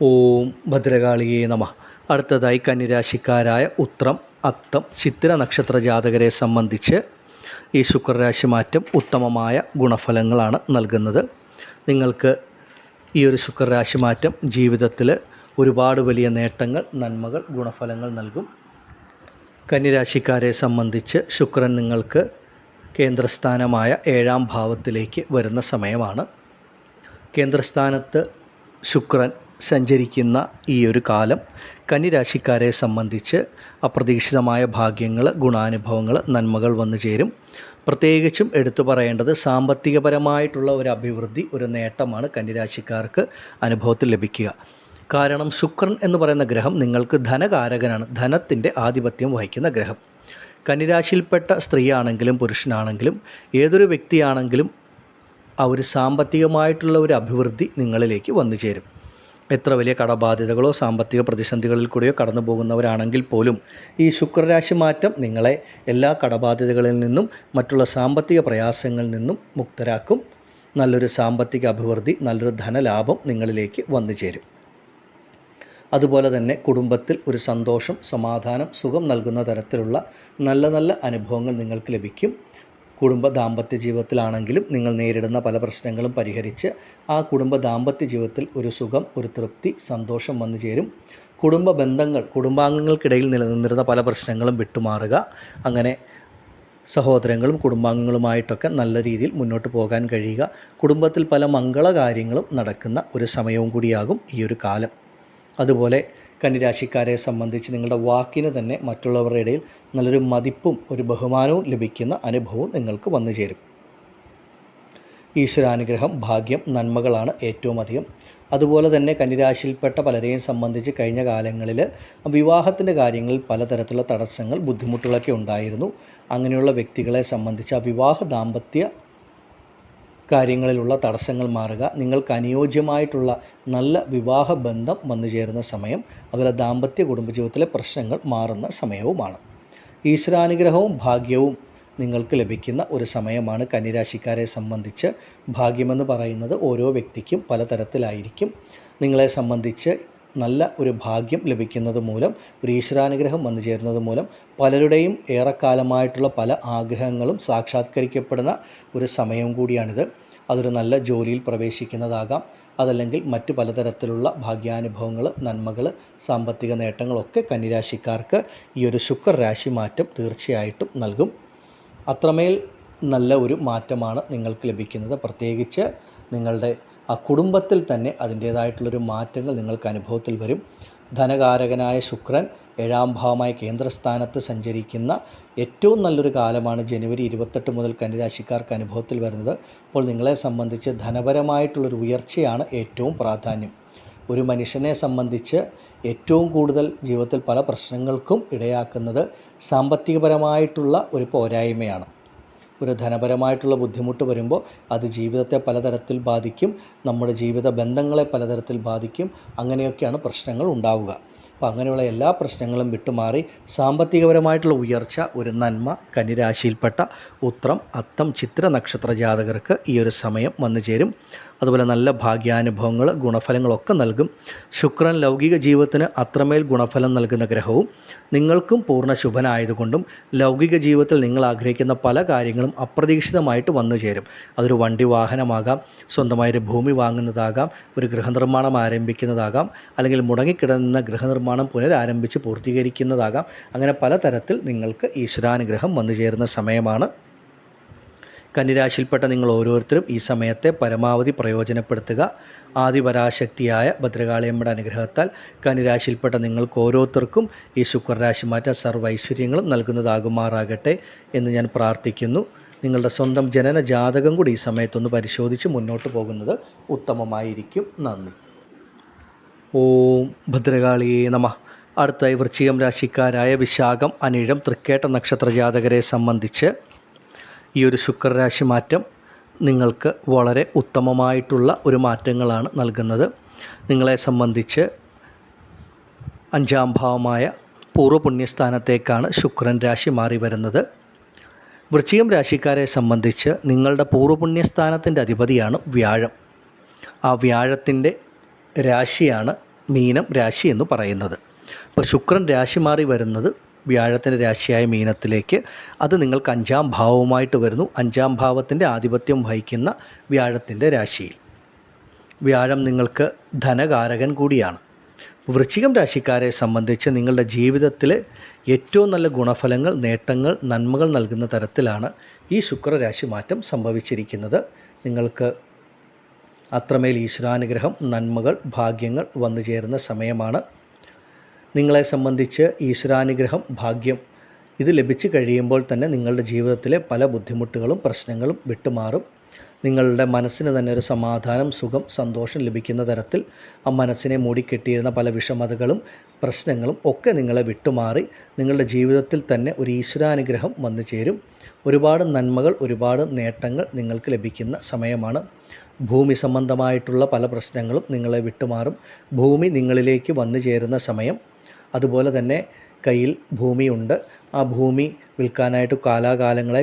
ഓം ഭദ്രകാളിയേ നമഃ. അടുത്തതായി കന്നിരാശിക്കാരായ ഉത്രം, അത്തം, ചിത്തിര നക്ഷത്ര ജാതകരെ സംബന്ധിച്ച് ഈ ശുക്രരാശി മാറ്റം ഉത്തമമായ ഗുണഫലങ്ങളാണ് നൽകുന്നത്. നിങ്ങൾക്ക് ഈ ഒരു ശുക്രരാശി മാറ്റം ജീവിതത്തിൽ ഒരുപാട് വലിയ നേട്ടങ്ങൾ, നന്മകൾ, ഗുണഫലങ്ങൾ നൽകും. കന്നിരാശിക്കാരെ സംബന്ധിച്ച് ശുക്രൻ നിങ്ങൾക്ക് കേന്ദ്രസ്ഥാനമായ 7-ാം ഭാവത്തിലേക്ക് വരുന്ന സമയമാണ്. കേന്ദ്രസ്ഥാനത്ത് ശുക്രൻ സഞ്ചരിക്കുന്ന ഈ ഒരു കാലം കന്നിരാശിക്കാരെ സംബന്ധിച്ച് അപ്രതീക്ഷിതമായ ഭാഗ്യങ്ങൾ, ഗുണാനുഭവങ്ങൾ, നന്മകൾ വന്നു ചേരും. പ്രത്യേകിച്ചും എടുത്തു പറയേണ്ടത് സാമ്പത്തികപരമായിട്ടുള്ള ഒരു അഭിവൃദ്ധി, ഒരു നേട്ടമാണ് കന്നിരാശിക്കാർക്ക് അനുഭവത്തിൽ ലഭിക്കുക. കാരണം ശുക്രൻ എന്ന് പറയുന്ന ഗ്രഹം നിങ്ങൾക്ക് ധനകാരകനാണ്, ധനത്തിൻ്റെ ആധിപത്യം വഹിക്കുന്ന ഗ്രഹം. കന്നിരാശിയിൽപ്പെട്ട സ്ത്രീയാണെങ്കിലും പുരുഷനാണെങ്കിലും ഏതൊരു വ്യക്തിയാണെങ്കിലും ആ ഒരു സാമ്പത്തികമായിട്ടുള്ള ഒരു അഭിവൃദ്ധി നിങ്ങളിലേക്ക് വന്നു ചേരും. എത്ര വലിയ കടബാധ്യതകളോ സാമ്പത്തിക പ്രതിസന്ധികളിൽ കൂടിയോ കടന്നു പോകുന്നവരാണെങ്കിൽ പോലും ഈ ശുക്രരാശി മാറ്റം നിങ്ങളെ എല്ലാ കടബാധ്യതകളിൽ നിന്നും മറ്റുള്ള സാമ്പത്തിക പ്രയാസങ്ങളിൽ നിന്നും മുക്തരാക്കും. നല്ലൊരു സാമ്പത്തിക അഭിവൃദ്ധി, നല്ലൊരു ധനലാഭം നിങ്ങളിലേക്ക് വന്നു ചേരും. അതുപോലെ തന്നെ കുടുംബത്തിൽ ഒരു സന്തോഷം, സമാധാനം, സുഖം നൽകുന്ന തരത്തിലുള്ള നല്ല നല്ല അനുഭവങ്ങൾ നിങ്ങൾക്ക് ലഭിക്കും. കുടുംബ ദാമ്പത്യ ജീവിതത്തിലാണെങ്കിലും നിങ്ങൾ നേരിടുന്ന പല പ്രശ്നങ്ങളും പരിഹരിച്ച് ആ കുടുംബ ദാമ്പത്യ ജീവിതത്തിൽ ഒരു സുഖം, ഒരു തൃപ്തി, സന്തോഷം വന്നു ചേരും. കുടുംബ ബന്ധങ്ങൾ, കുടുംബാംഗങ്ങൾക്കിടയിൽ നിലനിന്നിരുന്ന പല പ്രശ്നങ്ങളും വിട്ടുമാറുക. അങ്ങനെ സഹോദരങ്ങളും കുടുംബാംഗങ്ങളുമായിട്ടൊക്കെ നല്ല രീതിയിൽ മുന്നോട്ട് പോകാൻ കഴിയുക. കുടുംബത്തിൽ പല മംഗളകാര്യങ്ങളും നടക്കുന്ന ഒരു സമയവും കൂടിയാകും ഈ ഒരു കാലം. അതുപോലെ കന്നിരാശിക്കാരെ സംബന്ധിച്ച് നിങ്ങളുടെ വാക്കിന് തന്നെ മറ്റുള്ളവരുടെ ഇടയിൽ നല്ലൊരു മതിപ്പും ഒരു ബഹുമാനവും ലഭിക്കുന്ന അനുഭവവും നിങ്ങൾക്ക് വന്നു ചേരും. ഈശ്വരാനുഗ്രഹം, ഭാഗ്യം, നന്മകളാണ് ഏറ്റവും അധികം. അതുപോലെ തന്നെ കന്നിരാശിയിൽപ്പെട്ട പലരെയും സംബന്ധിച്ച് കഴിഞ്ഞ കാലങ്ങളിൽ വിവാഹത്തിൻ്റെ കാര്യങ്ങളിൽ പലതരത്തിലുള്ള തടസ്സങ്ങൾ, ബുദ്ധിമുട്ടുകളൊക്കെ ഉണ്ടായിരുന്നു. അങ്ങനെയുള്ള വ്യക്തികളെ സംബന്ധിച്ച് ആ വിവാഹ ദാമ്പത്യ കാര്യങ്ങളിലുള്ള തടസ്സങ്ങൾ മാറുക, നിങ്ങൾക്ക് അനുയോജ്യമായിട്ടുള്ള നല്ല വിവാഹ ബന്ധം വന്നു ചേരുന്ന സമയം, അതുപോലെ ദാമ്പത്യ കുടുംബജീവിതത്തിലെ പ്രശ്നങ്ങൾ മാറുന്ന സമയവുമാണ്. ഈശ്വരാനുഗ്രഹവും ഭാഗ്യവും നിങ്ങൾക്ക് ലഭിക്കുന്ന ഒരു സമയമാണ് കന്നിരാശിക്കാരെ സംബന്ധിച്ച്. ഭാഗ്യമെന്ന് പറയുന്നത് ഓരോ വ്യക്തിക്കും പലതരത്തിലായിരിക്കും. നിങ്ങളെ സംബന്ധിച്ച് നല്ല ഒരു ഭാഗ്യം ലഭിക്കുന്നത് മൂലം, ഒരു ഈശ്വരാനുഗ്രഹം വന്നു ചേരുന്നത് മൂലം പലരുടെയും ഏറെക്കാലമായിട്ടുള്ള പല ആഗ്രഹങ്ങളും സാക്ഷാത്കരിക്കപ്പെടുന്ന ഒരു സമയം കൂടിയാണിത്. അതൊരു നല്ല ജോലിയിൽ പ്രവേശിക്കുന്നതാകാം, അതല്ലെങ്കിൽ മറ്റ് പലതരത്തിലുള്ള ഭാഗ്യാനുഭവങ്ങൾ, നന്മകൾ, സാമ്പത്തിക നേട്ടങ്ങളൊക്കെ കന്നിരാശിക്കാർക്ക് ഈ ഒരു ശുക്രരാശി മാറ്റം തീർച്ചയായിട്ടും നൽകും. അത്രമേൽ നല്ല ഒരു മാറ്റമാണ് നിങ്ങൾക്ക് ലഭിക്കുന്നത്. പ്രത്യേകിച്ച് നിങ്ങളുടെ ആ കുടുംബത്തിൽ തന്നെ അതിൻ്റേതായിട്ടുള്ളൊരു മാറ്റങ്ങൾ നിങ്ങൾക്ക് അനുഭവത്തിൽ വരും. ധനകാരകനായ ശുക്രൻ 7-ാം ഭാവമായ കേന്ദ്രസ്ഥാനത്ത് സഞ്ചരിക്കുന്ന ഏറ്റവും നല്ലൊരു കാലമാണ് ജനുവരി 28 മുതൽ കന്നിരാശിക്കാർക്ക് അനുഭവത്തിൽ വരുന്നത്. അപ്പോൾ നിങ്ങളെ സംബന്ധിച്ച് ധനപരമായിട്ടുള്ളൊരു ഉയർച്ചയാണ് ഏറ്റവും പ്രാധാന്യം. ഒരു മനുഷ്യനെ സംബന്ധിച്ച് ഏറ്റവും കൂടുതൽ ജീവിതത്തിൽ പല പ്രശ്നങ്ങൾക്കും ഇടയാക്കുന്നത് സാമ്പത്തികപരമായിട്ടുള്ള ഒരു പോരായ്മയാണ്. ഒരു ധനപരമായിട്ടുള്ള ബുദ്ധിമുട്ട് വരുമ്പോൾ അത് ജീവിതത്തെ പലതരത്തിൽ ബാധിക്കും, നമ്മുടെ ജീവിത ബന്ധങ്ങളെ പലതരത്തിൽ ബാധിക്കും. അങ്ങനെയൊക്കെയാണ് പ്രശ്നങ്ങൾ ഉണ്ടാവുക. അപ്പോൾ അങ്ങനെയുള്ള എല്ലാ പ്രശ്നങ്ങളും വിട്ടുമാറി സാമ്പത്തികപരമായിട്ടുള്ള ഉയർച്ച, ഒരു നന്മ കന്നിരാശിയിൽപ്പെട്ട ഉത്രം, അത്തം, ചിത്ര നക്ഷത്ര ജാതകർക്ക് ഈ ഒരു സമയം വന്നു ചേരും. അതുപോലെ നല്ല ഭാഗ്യാനുഭവങ്ങൾ, ഗുണഫലങ്ങളൊക്കെ നൽകും. ശുക്രൻ ലൗകിക ജീവിതത്തിന് അത്രമേൽ ഗുണഫലം നൽകുന്ന ഗ്രഹവും നിങ്ങൾക്കും പൂർണ്ണ ശുഭനായതുകൊണ്ടും ലൗകിക ജീവിതത്തിൽ നിങ്ങൾ ആഗ്രഹിക്കുന്ന പല കാര്യങ്ങളും അപ്രതീക്ഷിതമായിട്ട് വന്നു ചേരും. അതൊരു വണ്ടി വാഹനമാകാം, സ്വന്തമായൊരു ഭൂമി വാങ്ങുന്നതാകാം, ഒരു ഗൃഹനിർമ്മാണം ആരംഭിക്കുന്നതാകാം, അല്ലെങ്കിൽ മുടങ്ങിക്കിടന്ന ഗൃഹനിർമ്മാണം പുനരാരംഭിച്ച് പൂർത്തീകരിക്കുന്നതാകാം. അങ്ങനെ പലതരത്തിൽ നിങ്ങൾക്ക് ഈശ്വരാനുഗ്രഹം വന്നു ചേരുന്ന സമയമാണ്. കന്നിരാശിയിൽപ്പെട്ട നിങ്ങൾ ഓരോരുത്തരും ഈ സമയത്തെ പരമാവധി പ്രയോജനപ്പെടുത്തുക. ആദിപരാശക്തിയായ ഭദ്രകാളിയമ്മയുടെ അനുഗ്രഹത്താൽ കന്നിരാശിയിൽപ്പെട്ട നിങ്ങൾക്ക് ഓരോരുത്തർക്കും ഈ ശുക്രരാശി മാറ്റം സർവ്വ ഐശ്വര്യങ്ങളും നൽകുന്നതാകുമാറാകട്ടെ എന്ന് ഞാൻ പ്രാർത്ഥിക്കുന്നു. നിങ്ങളുടെ സ്വന്തം ജനന ജാതകം കൂടി ഈ സമയത്തൊന്ന് പരിശോധിച്ച് മുന്നോട്ട് പോകുന്നത് ഉത്തമമായിരിക്കും. നന്ദി. ഓം ഭദ്രകാളിയേ നമഃ. അടുത്തായി വൃശ്ചികം രാശിക്കാരായ വിശാഖം, അനിഴം, തൃക്കേട്ട നക്ഷത്ര ജാതകരെ സംബന്ധിച്ച് ഈ ഒരു ശുക്രരാശി മാറ്റം നിങ്ങൾക്ക് വളരെ ഉത്തമമായിട്ടുള്ള ഒരു മാറ്റങ്ങളാണ് നൽകുന്നത്. നിങ്ങളെ സംബന്ധിച്ച് 5-ാം ഭാവമായ പൂർവ്വപുണ്യസ്ഥാനത്തേക്കാണ് ശുക്രൻ രാശി മാറി വരുന്നത്. വൃശ്ചികം രാശിക്കാരെ സംബന്ധിച്ച് നിങ്ങളുടെ പൂർവ്വപുണ്യസ്ഥാനത്തിൻ്റെ അധിപതിയാണ് വ്യാഴം. ആ വ്യാഴത്തിൻ്റെ രാശിയാണ് മീനം രാശി എന്ന് പറയുന്നത്. അപ്പോൾ ശുക്രൻ രാശി മാറി വരുന്നത് വ്യാഴത്തിൻ്റെ രാശിയായ മീനത്തിലേക്ക്. അത് നിങ്ങൾക്ക് 5-ാം ഭാവവുമായിട്ട് വരുന്നു. 5-ാം ഭാവത്തിൻ്റെ ആധിപത്യം വഹിക്കുന്ന വ്യാഴത്തിൻ്റെ രാശിയിൽ. വ്യാഴം നിങ്ങൾക്ക് ധനകാരകൻ കൂടിയാണ്. വൃശ്ചികം രാശിക്കാരെ സംബന്ധിച്ച് നിങ്ങളുടെ ജീവിതത്തിലെ ഏറ്റവും നല്ല ഗുണഫലങ്ങൾ, നേട്ടങ്ങൾ, നന്മകൾ നൽകുന്ന തരത്തിലാണ് ഈ ശുക്രരാശി മാറ്റം സംഭവിച്ചിരിക്കുന്നത്. നിങ്ങൾക്ക് അത്രമേൽ ഈശ്വരാനുഗ്രഹം, നന്മകൾ, ഭാഗ്യങ്ങൾ വന്നു ചേരുന്ന സമയമാണ്. നിങ്ങളെ സംബന്ധിച്ച് ഈശ്വരാനുഗ്രഹം, ഭാഗ്യം ഇത് ലഭിച്ചു കഴിയുമ്പോൾ തന്നെ നിങ്ങളുടെ ജീവിതത്തിലെ പല ബുദ്ധിമുട്ടുകളും പ്രശ്നങ്ങളും വിട്ടുമാറും. നിങ്ങളുടെ മനസ്സിന് തന്നെ ഒരു സമാധാനം, സുഖം, സന്തോഷം ലഭിക്കുന്ന തരത്തിൽ ആ മനസ്സിനെ മൂടിക്കെട്ടിയിരുന്ന പല വിഷമതകളും പ്രശ്നങ്ങളും ഒക്കെ നിങ്ങളെ വിട്ടുമാറി നിങ്ങളുടെ ജീവിതത്തിൽ തന്നെ ഒരു ഈശ്വരാനുഗ്രഹം വന്നു ചേരും. ഒരുപാട് നന്മകൾ, ഒരുപാട് നേട്ടങ്ങൾ നിങ്ങൾക്ക് ലഭിക്കുന്ന സമയമാണ്. ഭൂമി സംബന്ധമായിട്ടുള്ള പല പ്രശ്നങ്ങളും നിങ്ങളെ വിട്ടുമാറും. ഭൂമി നിങ്ങളിലേക്ക് വന്നു ചേരുന്ന സമയം. അതുപോലെ തന്നെ കയ്യിൽ ഭൂമിയുണ്ട്. ആ ഭൂമി വിൽക്കാനായിട്ട്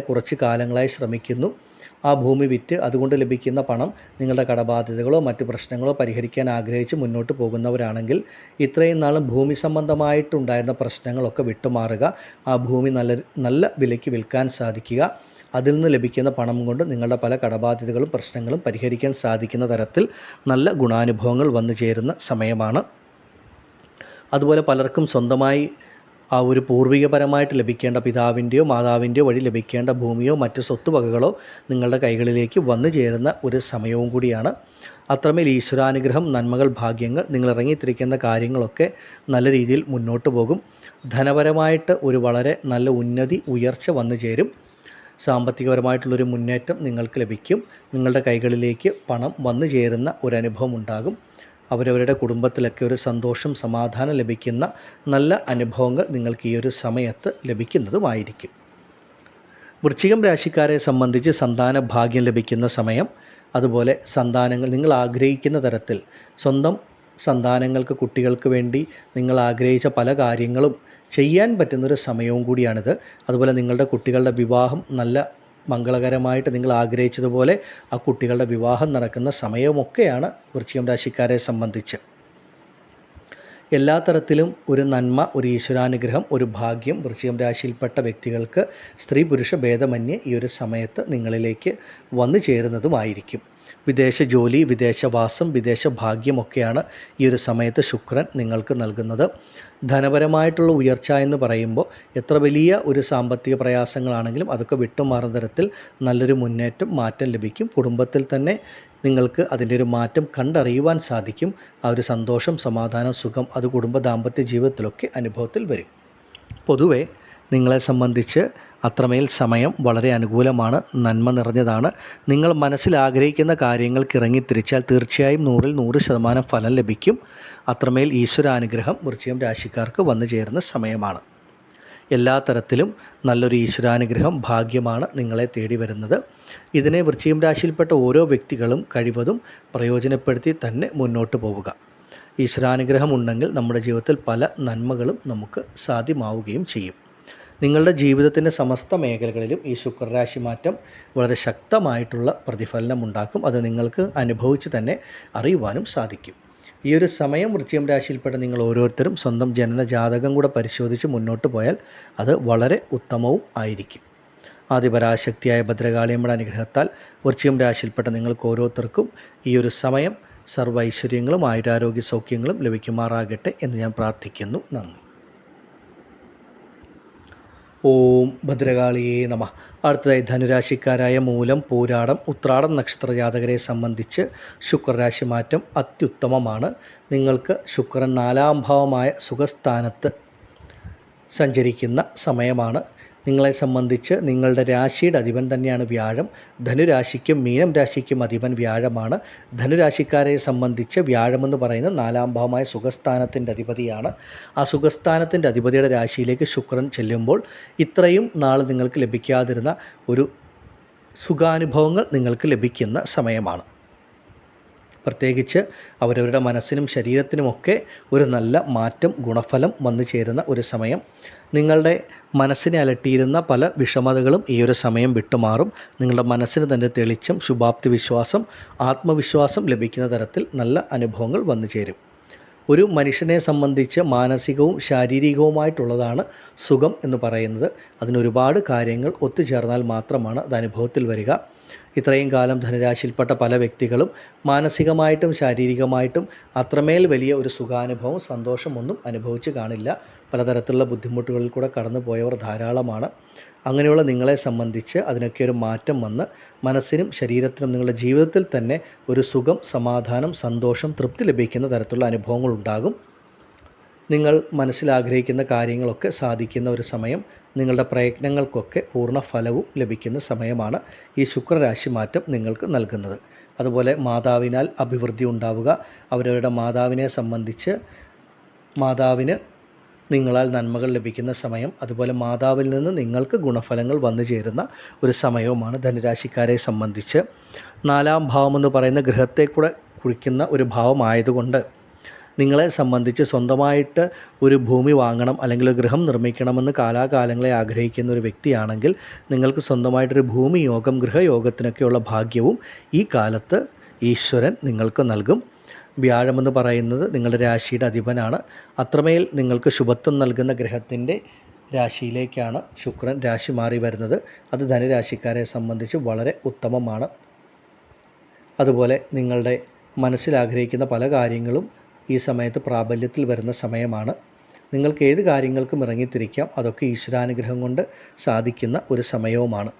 കുറച്ച് കാലങ്ങളായി ശ്രമിക്കുന്നു. ആ ഭൂമി വിറ്റ് അതുകൊണ്ട് ലഭിക്കുന്ന പണം നിങ്ങളുടെ കടബാധ്യതകളോ മറ്റ് പ്രശ്നങ്ങളോ പരിഹരിക്കാൻ ആഗ്രഹിച്ച് മുന്നോട്ട് പോകുന്നവരാണെങ്കിൽ ഇത്രയും നാളും ഭൂമി സംബന്ധമായിട്ടുണ്ടായിരുന്ന പ്രശ്നങ്ങളൊക്കെ വിട്ടുമാറുക. ആ ഭൂമി നല്ല വിലയ്ക്ക് വിൽക്കാൻ സാധിക്കുക. അതിൽ നിന്ന് ലഭിക്കുന്ന പണം കൊണ്ട് നിങ്ങളുടെ പല കടബാധ്യതകളും പ്രശ്നങ്ങളും പരിഹരിക്കാൻ സാധിക്കുന്ന തരത്തിൽ നല്ല ഗുണാനുഭവങ്ങൾ വന്നു ചേരുന്ന സമയമാണ്. അതുപോലെ പലർക്കും സ്വന്തമായി ആ ഒരു പൂർവികപരമായിട്ട് ലഭിക്കേണ്ട പിതാവിൻ്റെയോ മാതാവിൻ്റെയോ വഴി ലഭിക്കേണ്ട ഭൂമിയോ മറ്റ് സ്വത്തുവകകളോ നിങ്ങളുടെ കൈകളിലേക്ക് വന്നു ചേരുന്ന ഒരു സമയവും കൂടിയാണ്. അത്രമേൽ ഈശ്വരാനുഗ്രഹം, നന്മകൾ, ഭാഗ്യങ്ങൾ, നിങ്ങൾ ഇറങ്ങിത്തിരിക്കുന്ന കാര്യങ്ങളൊക്കെ നല്ല രീതിയിൽ മുന്നോട്ട് പോകും. ധനപരമായിട്ട് ഒരു വളരെ നല്ല ഉന്നതി, ഉയർച്ച വന്നു ചേരും. സാമ്പത്തികപരമായിട്ടുള്ളൊരു മുന്നേറ്റം നിങ്ങൾക്ക് ലഭിക്കും. നിങ്ങളുടെ കൈകളിലേക്ക് പണം വന്നു ചേരുന്ന ഒരനുഭവം ഉണ്ടാകും. അവരവരുടെ കുടുംബത്തിലൊക്കെ ഒരു സന്തോഷം, സമാധാനം ലഭിക്കുന്ന നല്ല അനുഭവങ്ങൾ നിങ്ങൾക്ക് ഈ ഒരു സമയത്ത് ലഭിക്കുന്നതുമായിരിക്കും. വൃശ്ചികം രാശിക്കാരെ സംബന്ധിച്ച് സന്താന ഭാഗ്യം ലഭിക്കുന്ന സമയം. അതുപോലെ സന്താനങ്ങൾ നിങ്ങൾ ആഗ്രഹിക്കുന്ന തരത്തിൽ സ്വന്തം സന്താനങ്ങൾക്ക്, കുട്ടികൾക്ക് വേണ്ടി നിങ്ങൾ ആഗ്രഹിച്ച പല കാര്യങ്ങളും ചെയ്യാൻ പറ്റുന്നൊരു സമയവും കൂടിയാണിത്. അതുപോലെ നിങ്ങളുടെ കുട്ടികളുടെ വിവാഹം നല്ല മംഗളകരമായിട്ട് നിങ്ങൾ ആഗ്രഹിച്ചതുപോലെ ആ കുട്ടികളുടെ വിവാഹം നടക്കുന്ന സമയമൊക്കെയാണ് വൃശ്ചികം രാശിക്കാരെ സംബന്ധിച്ച്. എല്ലാ തരത്തിലും ഒരു നന്മ, ഒരു ഈശ്വരാനുഗ്രഹം, ഒരു ഭാഗ്യം വൃശ്ചികം രാശിയിൽപ്പെട്ട വ്യക്തികൾക്ക് സ്ത്രീ പുരുഷ ഭേദമന്യേ ഈ ഒരു സമയത്ത് നിങ്ങളിലേക്ക് വന്നു ചേരുന്നതുമായിരിക്കും. വിദേശ ജോലി, വിദേശവാസം, വിദേശ ഭാഗ്യമൊക്കെയാണ് ഈ ഒരു സമയത്ത് ശുക്രൻ നിങ്ങൾക്ക് നൽകുന്നത്. ധനപരമായിട്ടുള്ള ഉയർച്ച എന്ന് പറയുമ്പോൾ എത്ര വലിയ ഒരു സാമ്പത്തിക പ്രയാസങ്ങളാണെങ്കിലും അതൊക്കെ വിട്ടുമാറുന്ന തരത്തിൽ നല്ലൊരു മുന്നേറ്റം, മാറ്റം ലഭിക്കും. കുടുംബത്തിൽ തന്നെ നിങ്ങൾക്ക് അതിൻ്റെ ഒരു മാറ്റം കണ്ടറിയുവാൻ സാധിക്കും. ആ ഒരു സന്തോഷം, സമാധാനം, സുഖം അത് കുടുംബ ദാമ്പത്യ ജീവിതത്തിലൊക്കെ അനുഭവത്തിൽ വരും. പൊതുവെ നിങ്ങളെ സംബന്ധിച്ച് അത്രമേൽ സമയം വളരെ അനുകൂലമാണ്, നന്മ നിറഞ്ഞതാണ്. നിങ്ങൾ മനസ്സിൽ ആഗ്രഹിക്കുന്ന കാര്യങ്ങൾക്ക് ഇറങ്ങിത്തിരിച്ചാൽ തീർച്ചയായും 100% ഫലം ലഭിക്കും. അത്രമേൽ ഈശ്വരാനുഗ്രഹം വൃശ്ചികം രാശിക്കാർക്ക് വന്നു ചേരുന്ന സമയമാണ്. എല്ലാ തരത്തിലും നല്ലൊരു ഈശ്വരാനുഗ്രഹം, ഭാഗ്യമാണ് നിങ്ങളെ തേടി വരുന്നത്. ഇതിനെ വൃശ്ചികം രാശിയിൽപ്പെട്ട ഓരോ വ്യക്തികളും കഴിവതും പ്രയോജനപ്പെടുത്തി തന്നെ മുന്നോട്ട് പോവുക. ഈശ്വരാനുഗ്രഹം ഉണ്ടെങ്കിൽ നമ്മുടെ ജീവിതത്തിൽ പല നന്മകളും നമുക്ക് സാധ്യമാവുകയും ചെയ്യും. നിങ്ങളുടെ ജീവിതത്തിൻ്റെ സമസ്ത മേഖലകളിലും ഈ ശുക്രരാശി മാറ്റം വളരെ ശക്തമായിട്ടുള്ള പ്രതിഫലനം ഉണ്ടാക്കും. അത് നിങ്ങൾക്ക് അനുഭവിച്ച് തന്നെ അറിയുവാനും സാധിക്കും. ഈ ഒരു സമയം വൃശ്ചികം രാശിയിൽപ്പെട്ട നിങ്ങൾ ഓരോരുത്തരും സ്വന്തം ജനന ജാതകം കൂടെ പരിശോധിച്ച് മുന്നോട്ട് പോയാൽ അത് വളരെ ഉത്തമവും ആയിരിക്കും. ആദിപരാശക്തിയായ ഭദ്രകാളിയമ്മയുടെ അനുഗ്രഹത്താൽ വൃശ്ചികം രാശിയിൽപ്പെട്ട നിങ്ങൾക്ക് ഓരോരുത്തർക്കും ഈ ഒരു സമയം സർവ്വ ഐശ്വര്യങ്ങളും ആയുരാരോഗ്യ സൗഖ്യങ്ങളും ലഭിക്കുമാറാകട്ടെ എന്ന് ഞാൻ പ്രാർത്ഥിക്കുന്നു. നന്ദി. ഓം ഭദ്രകാളിയേ നമഃ. അടുത്തതായി ധനുരാശിക്കാരായ മൂലം, പൂരാടം, ഉത്രാടം നക്ഷത്ര ജാതകരെ സംബന്ധിച്ച് ശുക്രരാശി മാറ്റം അത്യുത്തമമാണ്. നിങ്ങൾക്ക് ശുക്രൻ 4-ാം ഭാവമായ സുഖസ്ഥാനത്ത് സഞ്ചരിക്കുന്ന സമയമാണ്. നിങ്ങളെ സംബന്ധിച്ച് നിങ്ങളുടെ രാശിയുടെ അധിപൻ തന്നെയാണ് വ്യാഴം. ധനുരാശിക്കും മീനം രാശിക്കും അധിപൻ വ്യാഴമാണ്. ധനുരാശിക്കാരെ സംബന്ധിച്ച് വ്യാഴമെന്ന് പറയുന്നത് 4-ാം ഭാവമായ സുഖസ്ഥാനത്തിൻ്റെ അധിപതിയാണ്. ആ സുഖസ്ഥാനത്തിൻ്റെ അധിപതിയുടെ രാശിയിലേക്ക് ശുക്രൻ ചെല്ലുമ്പോൾ ഇത്രയും നാൾ നിങ്ങൾക്ക് ലഭിക്കാതിരുന്ന ഒരു സുഖാനുഭവങ്ങൾ നിങ്ങൾക്ക് ലഭിക്കുന്ന സമയമാണ്. പ്രത്യേകിച്ച് അവരവരുടെ മനസ്സിനും ശരീരത്തിനുമൊക്കെ ഒരു നല്ല മാറ്റം, ഗുണഫലം വന്നു ചേരുന്ന ഒരു സമയം. നിങ്ങളുടെ മനസ്സിനെ അലട്ടിയിരുന്ന പല വിഷമതകളും ഈ ഒരു സമയം വിട്ടുമാറും. നിങ്ങളുടെ മനസ്സിന് തന്നെ തെളിച്ചം, ശുഭാപ്തി വിശ്വാസം, ആത്മവിശ്വാസം ലഭിക്കുന്ന തരത്തിൽ നല്ല അനുഭവങ്ങൾ വന്നു ചേരും. ഒരു മനുഷ്യനെ സംബന്ധിച്ച് മാനസികവും ശാരീരികവുമായിട്ടുള്ളതാണ് സുഖം എന്ന് പറയുന്നത്. അതിനൊരുപാട് കാര്യങ്ങൾ ഒത്തുചേർന്നാൽ മാത്രമാണ് അത് അനുഭവത്തിൽ വരിക. ഇത്രയും കാലം ധനുരാശിയിൽപ്പെട്ട പല വ്യക്തികളും മാനസികമായിട്ടും ശാരീരികമായിട്ടും അത്രമേൽ വലിയ ഒരു സുഖാനുഭവം, സന്തോഷമൊന്നും അനുഭവിച്ച് കാണില്ല. പലതരത്തിലുള്ള ബുദ്ധിമുട്ടുകളിൽ കൂടെ കടന്നു പോയവർ ധാരാളമാണ്. അങ്ങനെയുള്ള നിങ്ങളെ സംബന്ധിച്ച് അതിനൊക്കെ ഒരു മാറ്റം വന്ന് മനസ്സിനും ശരീരത്തിനും നിങ്ങളുടെ ജീവിതത്തിൽ തന്നെ ഒരു സുഖം, സമാധാനം, സന്തോഷം, തൃപ്തി ലഭിക്കുന്ന തരത്തിലുള്ള അനുഭവങ്ങൾ ഉണ്ടാകും. നിങ്ങൾ മനസ്സിലാഗ്രഹിക്കുന്ന കാര്യങ്ങളൊക്കെ സാധിക്കുന്ന ഒരു സമയം, നിങ്ങളുടെ പ്രയത്നങ്ങൾക്കൊക്കെ പൂർണ്ണ ഫലവും ലഭിക്കുന്ന സമയമാണ് ഈ ശുക്രരാശി മാറ്റം നിങ്ങൾക്ക് നൽകുന്നത്. അതുപോലെ മാതാവിനാൽ അഭിവൃദ്ധി ഉണ്ടാവുക, അവരവരുടെ മാതാവിനെ സംബന്ധിച്ച് മാതാവിന് നിങ്ങളാൽ നന്മകൾ ലഭിക്കുന്ന സമയം, അതുപോലെ മാതാവിൽ നിന്ന് നിങ്ങൾക്ക് ഗുണഫലങ്ങൾ വന്നു ചേരുന്ന ഒരു സമയവുമാണ് ധനുരാശിക്കാരെ സംബന്ധിച്ച്. 4-ാം ഭാവമെന്ന് പറയുന്ന ഗൃഹത്തെ കൂടെ കുറിക്കുന്ന ഒരു ഭാവമായതുകൊണ്ട് നിങ്ങളെ സംബന്ധിച്ച് സ്വന്തമായിട്ട് ഒരു ഭൂമി വാങ്ങണം അല്ലെങ്കിൽ ഒരു ഗൃഹം നിർമ്മിക്കണമെന്ന് കാലാകാലങ്ങളെ ആഗ്രഹിക്കുന്ന ഒരു വ്യക്തിയാണെങ്കിൽ നിങ്ങൾക്ക് സ്വന്തമായിട്ടൊരു ഭൂമി യോഗം, ഗൃഹയോഗത്തിനൊക്കെയുള്ള ഭാഗ്യവും ഈ കാലത്ത് ഈശ്വരൻ നിങ്ങൾക്ക് നൽകും. വ്യാഴമെന്ന് പറയുന്നത് നിങ്ങളുടെ രാശിയുടെ അധിപനാണ്. അത്രമേൽ നിങ്ങൾക്ക് ശുഭത്വം നൽകുന്ന ഗ്രഹത്തിൻ്റെ രാശിയിലേക്കാണ് ശുക്രൻ രാശി മാറി വരുന്നത്. അത് ധനുരാശിക്കാരെ സംബന്ധിച്ച് വളരെ ഉത്തമമാണ്. അതുപോലെ നിങ്ങളുടെ മനസ്സിലാഗ്രഹിക്കുന്ന പല കാര്യങ്ങളും ഈ സമയത്ത് പ്രാബല്യത്തിൽ വരുന്ന സമയമാണ്. നിങ്ങൾക്ക് ഏത് കാര്യങ്ങൾക്കും ഇറങ്ങിത്തിരിക്കാം. അതൊക്കെ ഈശ്വരാനുഗ്രഹം കൊണ്ട് സാധിക്കുന്ന ഒരു സമയവുമാണ്.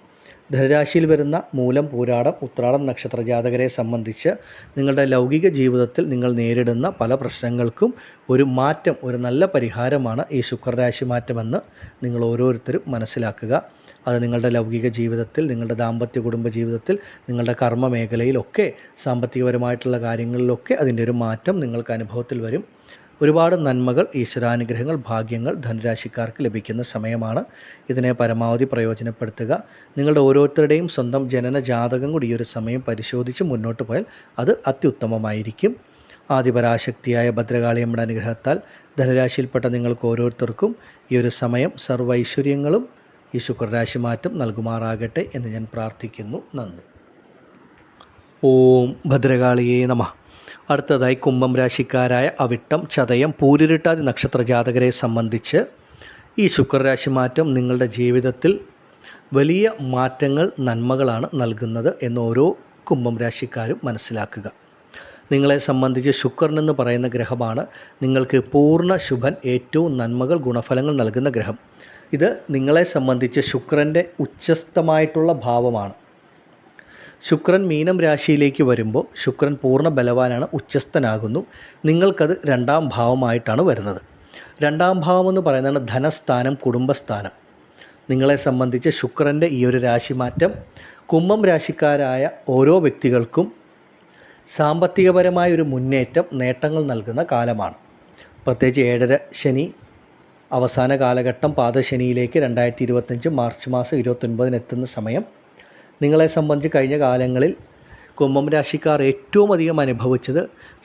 ധനുരാശിയിൽ വരുന്ന മൂലം, പൂരാടം, ഉത്രാടം നക്ഷത്ര ജാതകരെ സംബന്ധിച്ച് നിങ്ങളുടെ ലൗകിക ജീവിതത്തിൽ നിങ്ങൾ നേരിടുന്ന പല പ്രശ്നങ്ങൾക്കും ഒരു മാറ്റം, ഒരു നല്ല പരിഹാരമാണ് ഈ ശുക്രരാശി മാറ്റമെന്ന് നിങ്ങൾ ഓരോരുത്തരും മനസ്സിലാക്കുക. അത് നിങ്ങളുടെ ലൗകിക ജീവിതത്തിൽ, നിങ്ങളുടെ ദാമ്പത്യ കുടുംബ ജീവിതത്തിൽ, നിങ്ങളുടെ കർമ്മ മേഖലയിലൊക്കെ, സാമ്പത്തികപരമായിട്ടുള്ള കാര്യങ്ങളിലൊക്കെ അതിൻ്റെ ഒരു മാറ്റം നിങ്ങൾക്ക് അനുഭവത്തിൽ വരും. ഒരുപാട് നന്മകൾ, ഈശ്വരാനുഗ്രഹങ്ങൾ, ഭാഗ്യങ്ങൾ ധനുരാശിക്കാർക്ക് ലഭിക്കുന്ന സമയമാണ്. ഇതിനെ പരമാവധി പ്രയോജനപ്പെടുത്തുക. നിങ്ങളുടെ ഓരോരുത്തരുടെയും സ്വന്തം ജനന ജാതകം കൂടി ഈ ഒരു സമയം പരിശോധിച്ച് മുന്നോട്ട് പോയാൽ അത് അത്യുത്തമമായിരിക്കും. ആദിപരാശക്തിയായ ഭദ്രകാളിയമ്മയുടെ അനുഗ്രഹത്താൽ ധനുരാശിയിൽപ്പെട്ട നിങ്ങൾക്ക് ഓരോരുത്തർക്കും ഈ ഒരു സമയം സർവൈശ്വര്യങ്ങളും ഈ ശുക്രരാശി മാറ്റം നൽകുമാറാകട്ടെ എന്ന് ഞാൻ പ്രാർത്ഥിക്കുന്നു. നന്ദി. ഓം ഭദ്രകാളിയേ നമഃ. അടുത്തതായി കുംഭം രാശിക്കാരായ അവിട്ടം, ചതയം, പൂരിരുട്ടാതി നക്ഷത്ര ജാതകരെ സംബന്ധിച്ച് ഈ ശുക്രരാശി മാറ്റം നിങ്ങളുടെ ജീവിതത്തിൽ വലിയ മാറ്റങ്ങൾ, നന്മകളാണ് നൽകുന്നത് എന്ന് ഓരോ കുംഭം രാശിക്കാരും മനസ്സിലാക്കുക. നിങ്ങളെ സംബന്ധിച്ച് ശുക്രൻ എന്ന് പറയുന്ന ഗ്രഹമാണ് നിങ്ങൾക്ക് പൂർണ്ണ ശുഭൻ, ഏറ്റവും നന്മകൾ, ഗുണഫലങ്ങൾ നൽകുന്ന ഗ്രഹം. ഇത് നിങ്ങളെ സംബന്ധിച്ച് ശുക്രൻ്റെ ഉച്ചസ്ഥമായിട്ടുള്ള ഭാവമാണ്. ശുക്രൻ മീനം രാശിയിലേക്ക് വരുമ്പോൾ ശുക്രൻ പൂർണ്ണ ബലവാനാണ്, ഉച്ചസ്ഥനാകുന്നു. നിങ്ങൾക്കത് 2-ാം ഭാവമായിട്ടാണ് വരുന്നത്. 2-ാം ഭാവം എന്ന് പറയുന്നതാണ് ധനസ്ഥാനം, കുടുംബസ്ഥാനം. നിങ്ങളെ സംബന്ധിച്ച് ശുക്രൻ്റെ ഈ ഒരു രാശിമാറ്റം കുംഭം രാശിക്കാരായ ഓരോ വ്യക്തികൾക്കും സാമ്പത്തികപരമായ ഒരു മുന്നേറ്റം, നേട്ടങ്ങൾ നൽകുന്ന കാലമാണ്. പ്രത്യേകിച്ച് 7.5 ശനി അവസാന കാലഘട്ടം, പാദശനിയിലേക്ക് 2025 മാർച്ച് മാസം 29 എത്തുന്ന സമയം. നിങ്ങളെ സംബന്ധിച്ച് കഴിഞ്ഞ കാലങ്ങളിൽ കുംഭം രാശിക്കാർ ഏറ്റവും അധികം അനുഭവിച്ചത്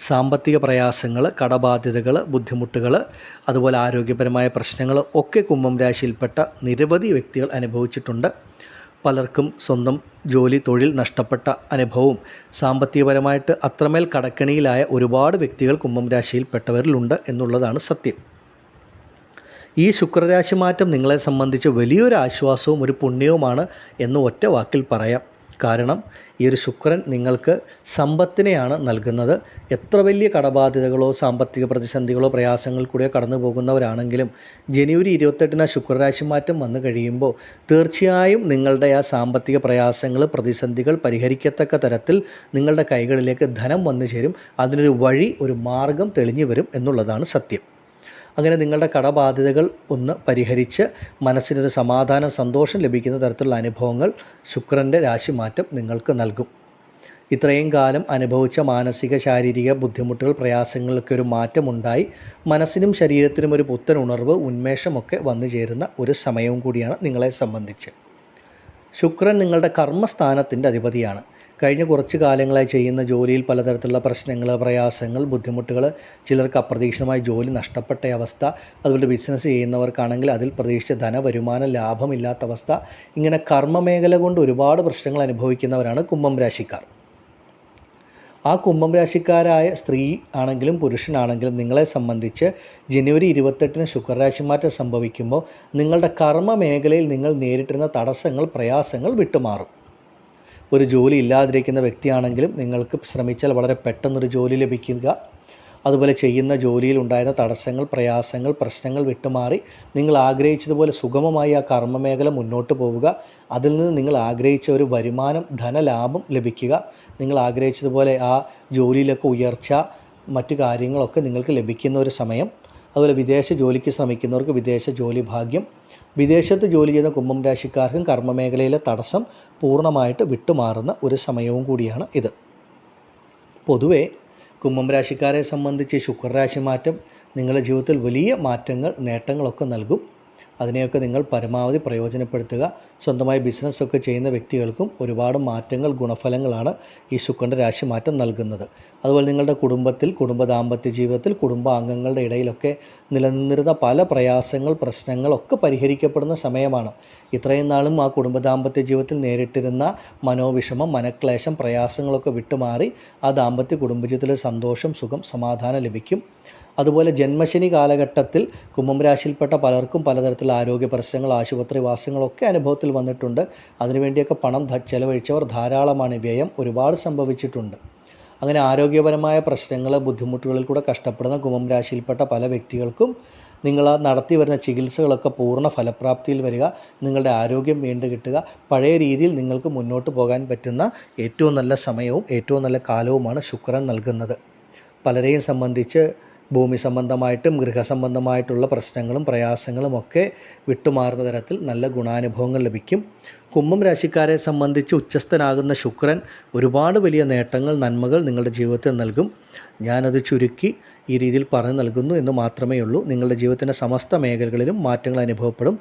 സാമ്പത്തിക പ്രയാസങ്ങൾ, കടബാധ്യതകൾ, ബുദ്ധിമുട്ടുകൾ, അതുപോലെ ആരോഗ്യപരമായ പ്രശ്നങ്ങൾ ഒക്കെ കുംഭം രാശിയിൽപ്പെട്ട നിരവധി വ്യക്തികൾ അനുഭവിച്ചിട്ടുണ്ട്. പലർക്കും സ്വന്തം ജോലി, തൊഴിൽ നഷ്ടപ്പെട്ട അനുഭവവും സാമ്പത്തികപരമായിട്ട് അത്രമേൽ കടക്കെണിയിലായ ഒരുപാട് വ്യക്തികൾ കുംഭം രാശിയിൽപ്പെട്ടവരിലുണ്ട് എന്നുള്ളതാണ് സത്യം. ഈ ശുക്രരാശി മാറ്റം നിങ്ങളെ സംബന്ധിച്ച് വലിയൊരു ആശ്വാസവും ഒരു പുണ്യവുമാണ് എന്ന് ഒറ്റ വാക്കിൽ പറയാം. കാരണം ഈ ഒരു ശുക്രൻ നിങ്ങൾക്ക് സമ്പത്തിനെയാണ് നൽകുന്നത്. എത്ര വലിയ കടബാധ്യതകളോ സാമ്പത്തിക പ്രതിസന്ധികളോ പ്രയാസങ്ങൾ കൂടിയോ കടന്നു പോകുന്നവരാണെങ്കിലും ജനുവരി 28 ശുക്രരാശി മാറ്റം വന്നു കഴിയുമ്പോൾ തീർച്ചയായും നിങ്ങളുടെ ആ സാമ്പത്തിക പ്രയാസങ്ങൾ പ്രതിസന്ധികൾ പരിഹരിക്കത്തക്ക തരത്തിൽ നിങ്ങളുടെ കൈകളിലേക്ക് ധനം വന്നു ചേരും. അതിനൊരു വഴി, ഒരു മാർഗം തെളിഞ്ഞു വരും എന്നുള്ളതാണ് സത്യം. അങ്ങനെ നിങ്ങളുടെ കടബാധ്യതകൾ ഒന്ന് പരിഹരിച്ച് മനസ്സിനൊരു സമാധാനം, സന്തോഷം ലഭിക്കുന്ന തരത്തിലുള്ള അനുഭവങ്ങൾ ശുക്രൻ്റെ രാശിമാറ്റം നിങ്ങൾക്ക് നൽകും. ഇത്രയും കാലം അനുഭവിച്ച മാനസിക ശാരീരിക ബുദ്ധിമുട്ടുകൾ, പ്രയാസങ്ങൾക്ക് ഒരു മാറ്റമുണ്ടായി മനസ്സിനും ശരീരത്തിനും ഒരു പുത്തൻ ഉണർവ്, ഉന്മേഷമൊക്കെ വന്നു ചേരുന്ന ഒരു സമയവും കൂടിയാണ് നിങ്ങളെ സംബന്ധിച്ച്. ശുക്രൻ നിങ്ങളുടെ കർമ്മസ്ഥാനത്തിൻ്റെ അധിപതിയാണ്. കഴിഞ്ഞ കുറച്ച് കാലങ്ങളായി ചെയ്യുന്ന ജോലിയിൽ പലതരത്തിലുള്ള പ്രശ്നങ്ങൾ, പ്രയാസങ്ങൾ, ബുദ്ധിമുട്ടുകൾ, ചിലർക്ക് അപ്രതീക്ഷിതമായി ജോലി നഷ്ടപ്പെട്ട അവസ്ഥ, അതുപോലെ ബിസിനസ് ചെയ്യുന്നവർക്കാണെങ്കിൽ അതിൽ പ്രതീക്ഷിച്ച ധനവരുമാനം, ലാഭമില്ലാത്ത അവസ്ഥ, ഇങ്ങനെ കർമ്മമേഖല കൊണ്ട് ഒരുപാട് പ്രശ്നങ്ങൾ അനുഭവിക്കുന്നവരാണ് കുംഭം രാശിക്കാർ. ആ കുംഭം രാശിക്കാരായ സ്ത്രീ ആണെങ്കിലും പുരുഷനാണെങ്കിലും നിങ്ങളെ സംബന്ധിച്ച് ജനുവരി 28 ശുക്രരാശി മാറ്റം സംഭവിക്കുമ്പോൾ നിങ്ങളുടെ കർമ്മ മേഖലയിൽ നിങ്ങൾ നേരിട്ടിരുന്ന തടസ്സങ്ങൾ, പ്രയാസങ്ങൾ വിട്ടുമാറും. ഒരു ജോലി ഇല്ലാതിരിക്കുന്ന വ്യക്തിയാണെങ്കിലും നിങ്ങൾക്ക് ശ്രമിച്ചാൽ വളരെ പെട്ടെന്നൊരു ജോലി ലഭിക്കുക, അതുപോലെ ചെയ്യുന്ന ജോലിയിൽ ഉണ്ടായിരുന്ന തടസ്സങ്ങൾ, പ്രയാസങ്ങൾ, പ്രശ്നങ്ങൾ വിട്ടുമാറി നിങ്ങൾ ആഗ്രഹിച്ചതുപോലെ സുഗമമായി ആ കർമ്മമേഖല മുന്നോട്ട് പോവുക, അതിൽ നിന്ന് നിങ്ങൾ ആഗ്രഹിച്ച ഒരു വരുമാനം, ധനലാഭം ലഭിക്കുക, നിങ്ങൾ ആഗ്രഹിച്ചതുപോലെ ആ ജോലിയിലൊക്കെ ഉയർച്ച, മറ്റു കാര്യങ്ങളൊക്കെ നിങ്ങൾക്ക് ലഭിക്കുന്ന ഒരു സമയം. അതുപോലെ വിദേശ ജോലിക്ക് ശ്രമിക്കുന്നവർക്ക് വിദേശ ജോലി ഭാഗ്യം. വിദേശത്ത് ജോലി ചെയ്യുന്ന കുംഭം രാശിക്കാർക്കും കർമ്മമേഖലയിലെ തടസ്സം പൂർണ്ണമായിട്ട് വിട്ടുമാറുന്ന ഒരു സമയവും കൂടിയാണ് ഇത്. പൊതുവേ കുംഭം രാശിക്കാരെ സംബന്ധിച്ച് ശുക്രരാശി മാറ്റം നിങ്ങളുടെ ജീവിതത്തിൽ വലിയ മാറ്റങ്ങൾ, നേട്ടങ്ങളൊക്കെ നൽകും. അതിനെയൊക്കെ നിങ്ങൾ പരമാവധി പ്രയോജനപ്പെടുത്തുക. സ്വന്തമായി ബിസിനസ്സൊക്കെ ചെയ്യുന്ന വ്യക്തികൾക്കും ഒരുപാട് മാറ്റങ്ങൾ, ഗുണഫലങ്ങളാണ് ഈ ശുക്രൻ്റെ രാശി മാറ്റം നൽകുന്നത്. അതുപോലെ നിങ്ങളുടെ കുടുംബത്തിൽ, ദാമ്പത്യ ജീവിതത്തിൽ, കുടുംബാംഗങ്ങളുടെ ഇടയിലൊക്കെ നിലനിന്നിരുന്ന പല പ്രയാസങ്ങൾ, പ്രശ്നങ്ങളൊക്കെ പരിഹരിക്കപ്പെടുന്ന സമയമാണ്. ഇത്രയും നാളും ആ ദാമ്പത്യ ജീവിതത്തിൽ നേരിട്ടിരുന്ന മനോവിഷമം, മനക്ലേശം, പ്രയാസങ്ങളൊക്കെ വിട്ടുമാറി ആ കുടുംബജീവിതത്തിലെ സന്തോഷം, സുഖം, സമാധാനം ലഭിക്കും. അതുപോലെ ജന്മശനി കാലഘട്ടത്തിൽ കുംഭം രാശിയിൽപ്പെട്ട പലർക്കും പലതരത്തിലുള്ള ആരോഗ്യ പ്രശ്നങ്ങൾ, ആശുപത്രി വാസങ്ങളൊക്കെ അനുഭവത്തിൽ വന്നിട്ടുണ്ട്. അതിനുവേണ്ടിയൊക്കെ പണം ചെലവഴിച്ചവർ ധാരാളമാണ്. വ്യയം ഒരുപാട് സംഭവിച്ചിട്ടുണ്ട്. അങ്ങനെ ആരോഗ്യപരമായ പ്രശ്നങ്ങൾ, ബുദ്ധിമുട്ടുകളിൽ കൂടെ കഷ്ടപ്പെടുന്ന കുംഭം രാശിയിൽപ്പെട്ട പല വ്യക്തികൾക്കും നിങ്ങൾ നടത്തി വരുന്ന ചികിത്സകളൊക്കെ പൂർണ്ണ ഫലപ്രാപ്തിയിൽ വരിക, നിങ്ങളുടെ ആരോഗ്യം വീണ്ടും കിട്ടുക, പഴയ രീതിയിൽ നിങ്ങൾക്ക് മുന്നോട്ട് പോകാൻ പറ്റുന്ന ഏറ്റവും നല്ല സമയവും ഏറ്റവും നല്ല കാലവുമാണ് ശുക്രൻ നൽകുന്നത്. പലരെയും സംബന്ധിച്ച് ഭൂമി സംബന്ധമായിട്ടും ഗൃഹസംബന്ധമായിട്ടുള്ള പ്രശ്നങ്ങളും പ്രയാസങ്ങളും ഒക്കെ വിട്ടുമാറുന്ന തരത്തിൽ നല്ല ഗുണാനുഭവങ്ങൾ ലഭിക്കും. കുംഭം രാശിക്കാരെ സംബന്ധിച്ച് ഉച്ചസ്ഥനാകുന്ന ശുക്രൻ ഒരുപാട് വലിയ നേട്ടങ്ങൾ, നന്മകൾ നിങ്ങളുടെ ജീവിതത്തിൽ നൽകും. ഞാനത് ചുരുക്കി ഈ രീതിയിൽ പറഞ്ഞു നൽകുന്നു എന്ന് മാത്രമേ ഉള്ളൂ. നിങ്ങളുടെ ജീവിതത്തിൻ്റെ സമസ്ത മേഖലകളിലും മാറ്റങ്ങൾ അനുഭവപ്പെടും.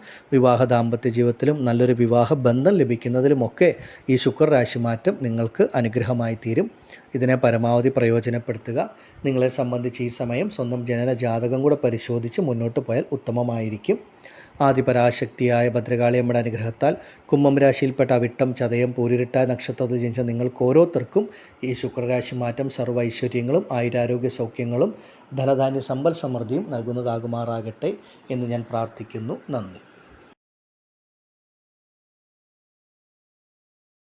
ദാമ്പത്യ ജീവിതത്തിലും നല്ലൊരു വിവാഹ ബന്ധം ലഭിക്കുന്നതിലുമൊക്കെ ഈ ശുക്രരാശി മാറ്റം നിങ്ങൾക്ക് അനുഗ്രഹമായി തീരും. ഇതിനെ പരമാവധി പ്രയോജനപ്പെടുത്തുക. നിങ്ങളെ സംബന്ധിച്ച് ഈ സമയം സ്വന്തം ജനന ജാതകം കൂടെ പരിശോധിച്ച് മുന്നോട്ട് പോയാൽ ഉത്തമമായിരിക്കും. ആദിപരാശക്തിയായ ഭദ്രകാളിയമ്മയുടെ അനുഗ്രഹത്താൽ കുംഭം രാശിയിൽപ്പെട്ട അവിട്ടം, ചതയം, പൂരിരുട്ടായ നക്ഷത്രത്തിൽ ജനിച്ച നിങ്ങൾക്ക് ഓരോരുത്തർക്കും ഈ ശുക്രരാശി മാറ്റം സർവ്വ ഐശ്വര്യങ്ങളും ആയുരാരോഗ്യ സൗഖ്യങ്ങളും ധനധാന്യ സമ്പൽ സമൃദ്ധിയും നൽകുന്നതാകുമാറാകട്ടെ എന്ന് ഞാൻ പ്രാർത്ഥിക്കുന്നു. നന്ദി.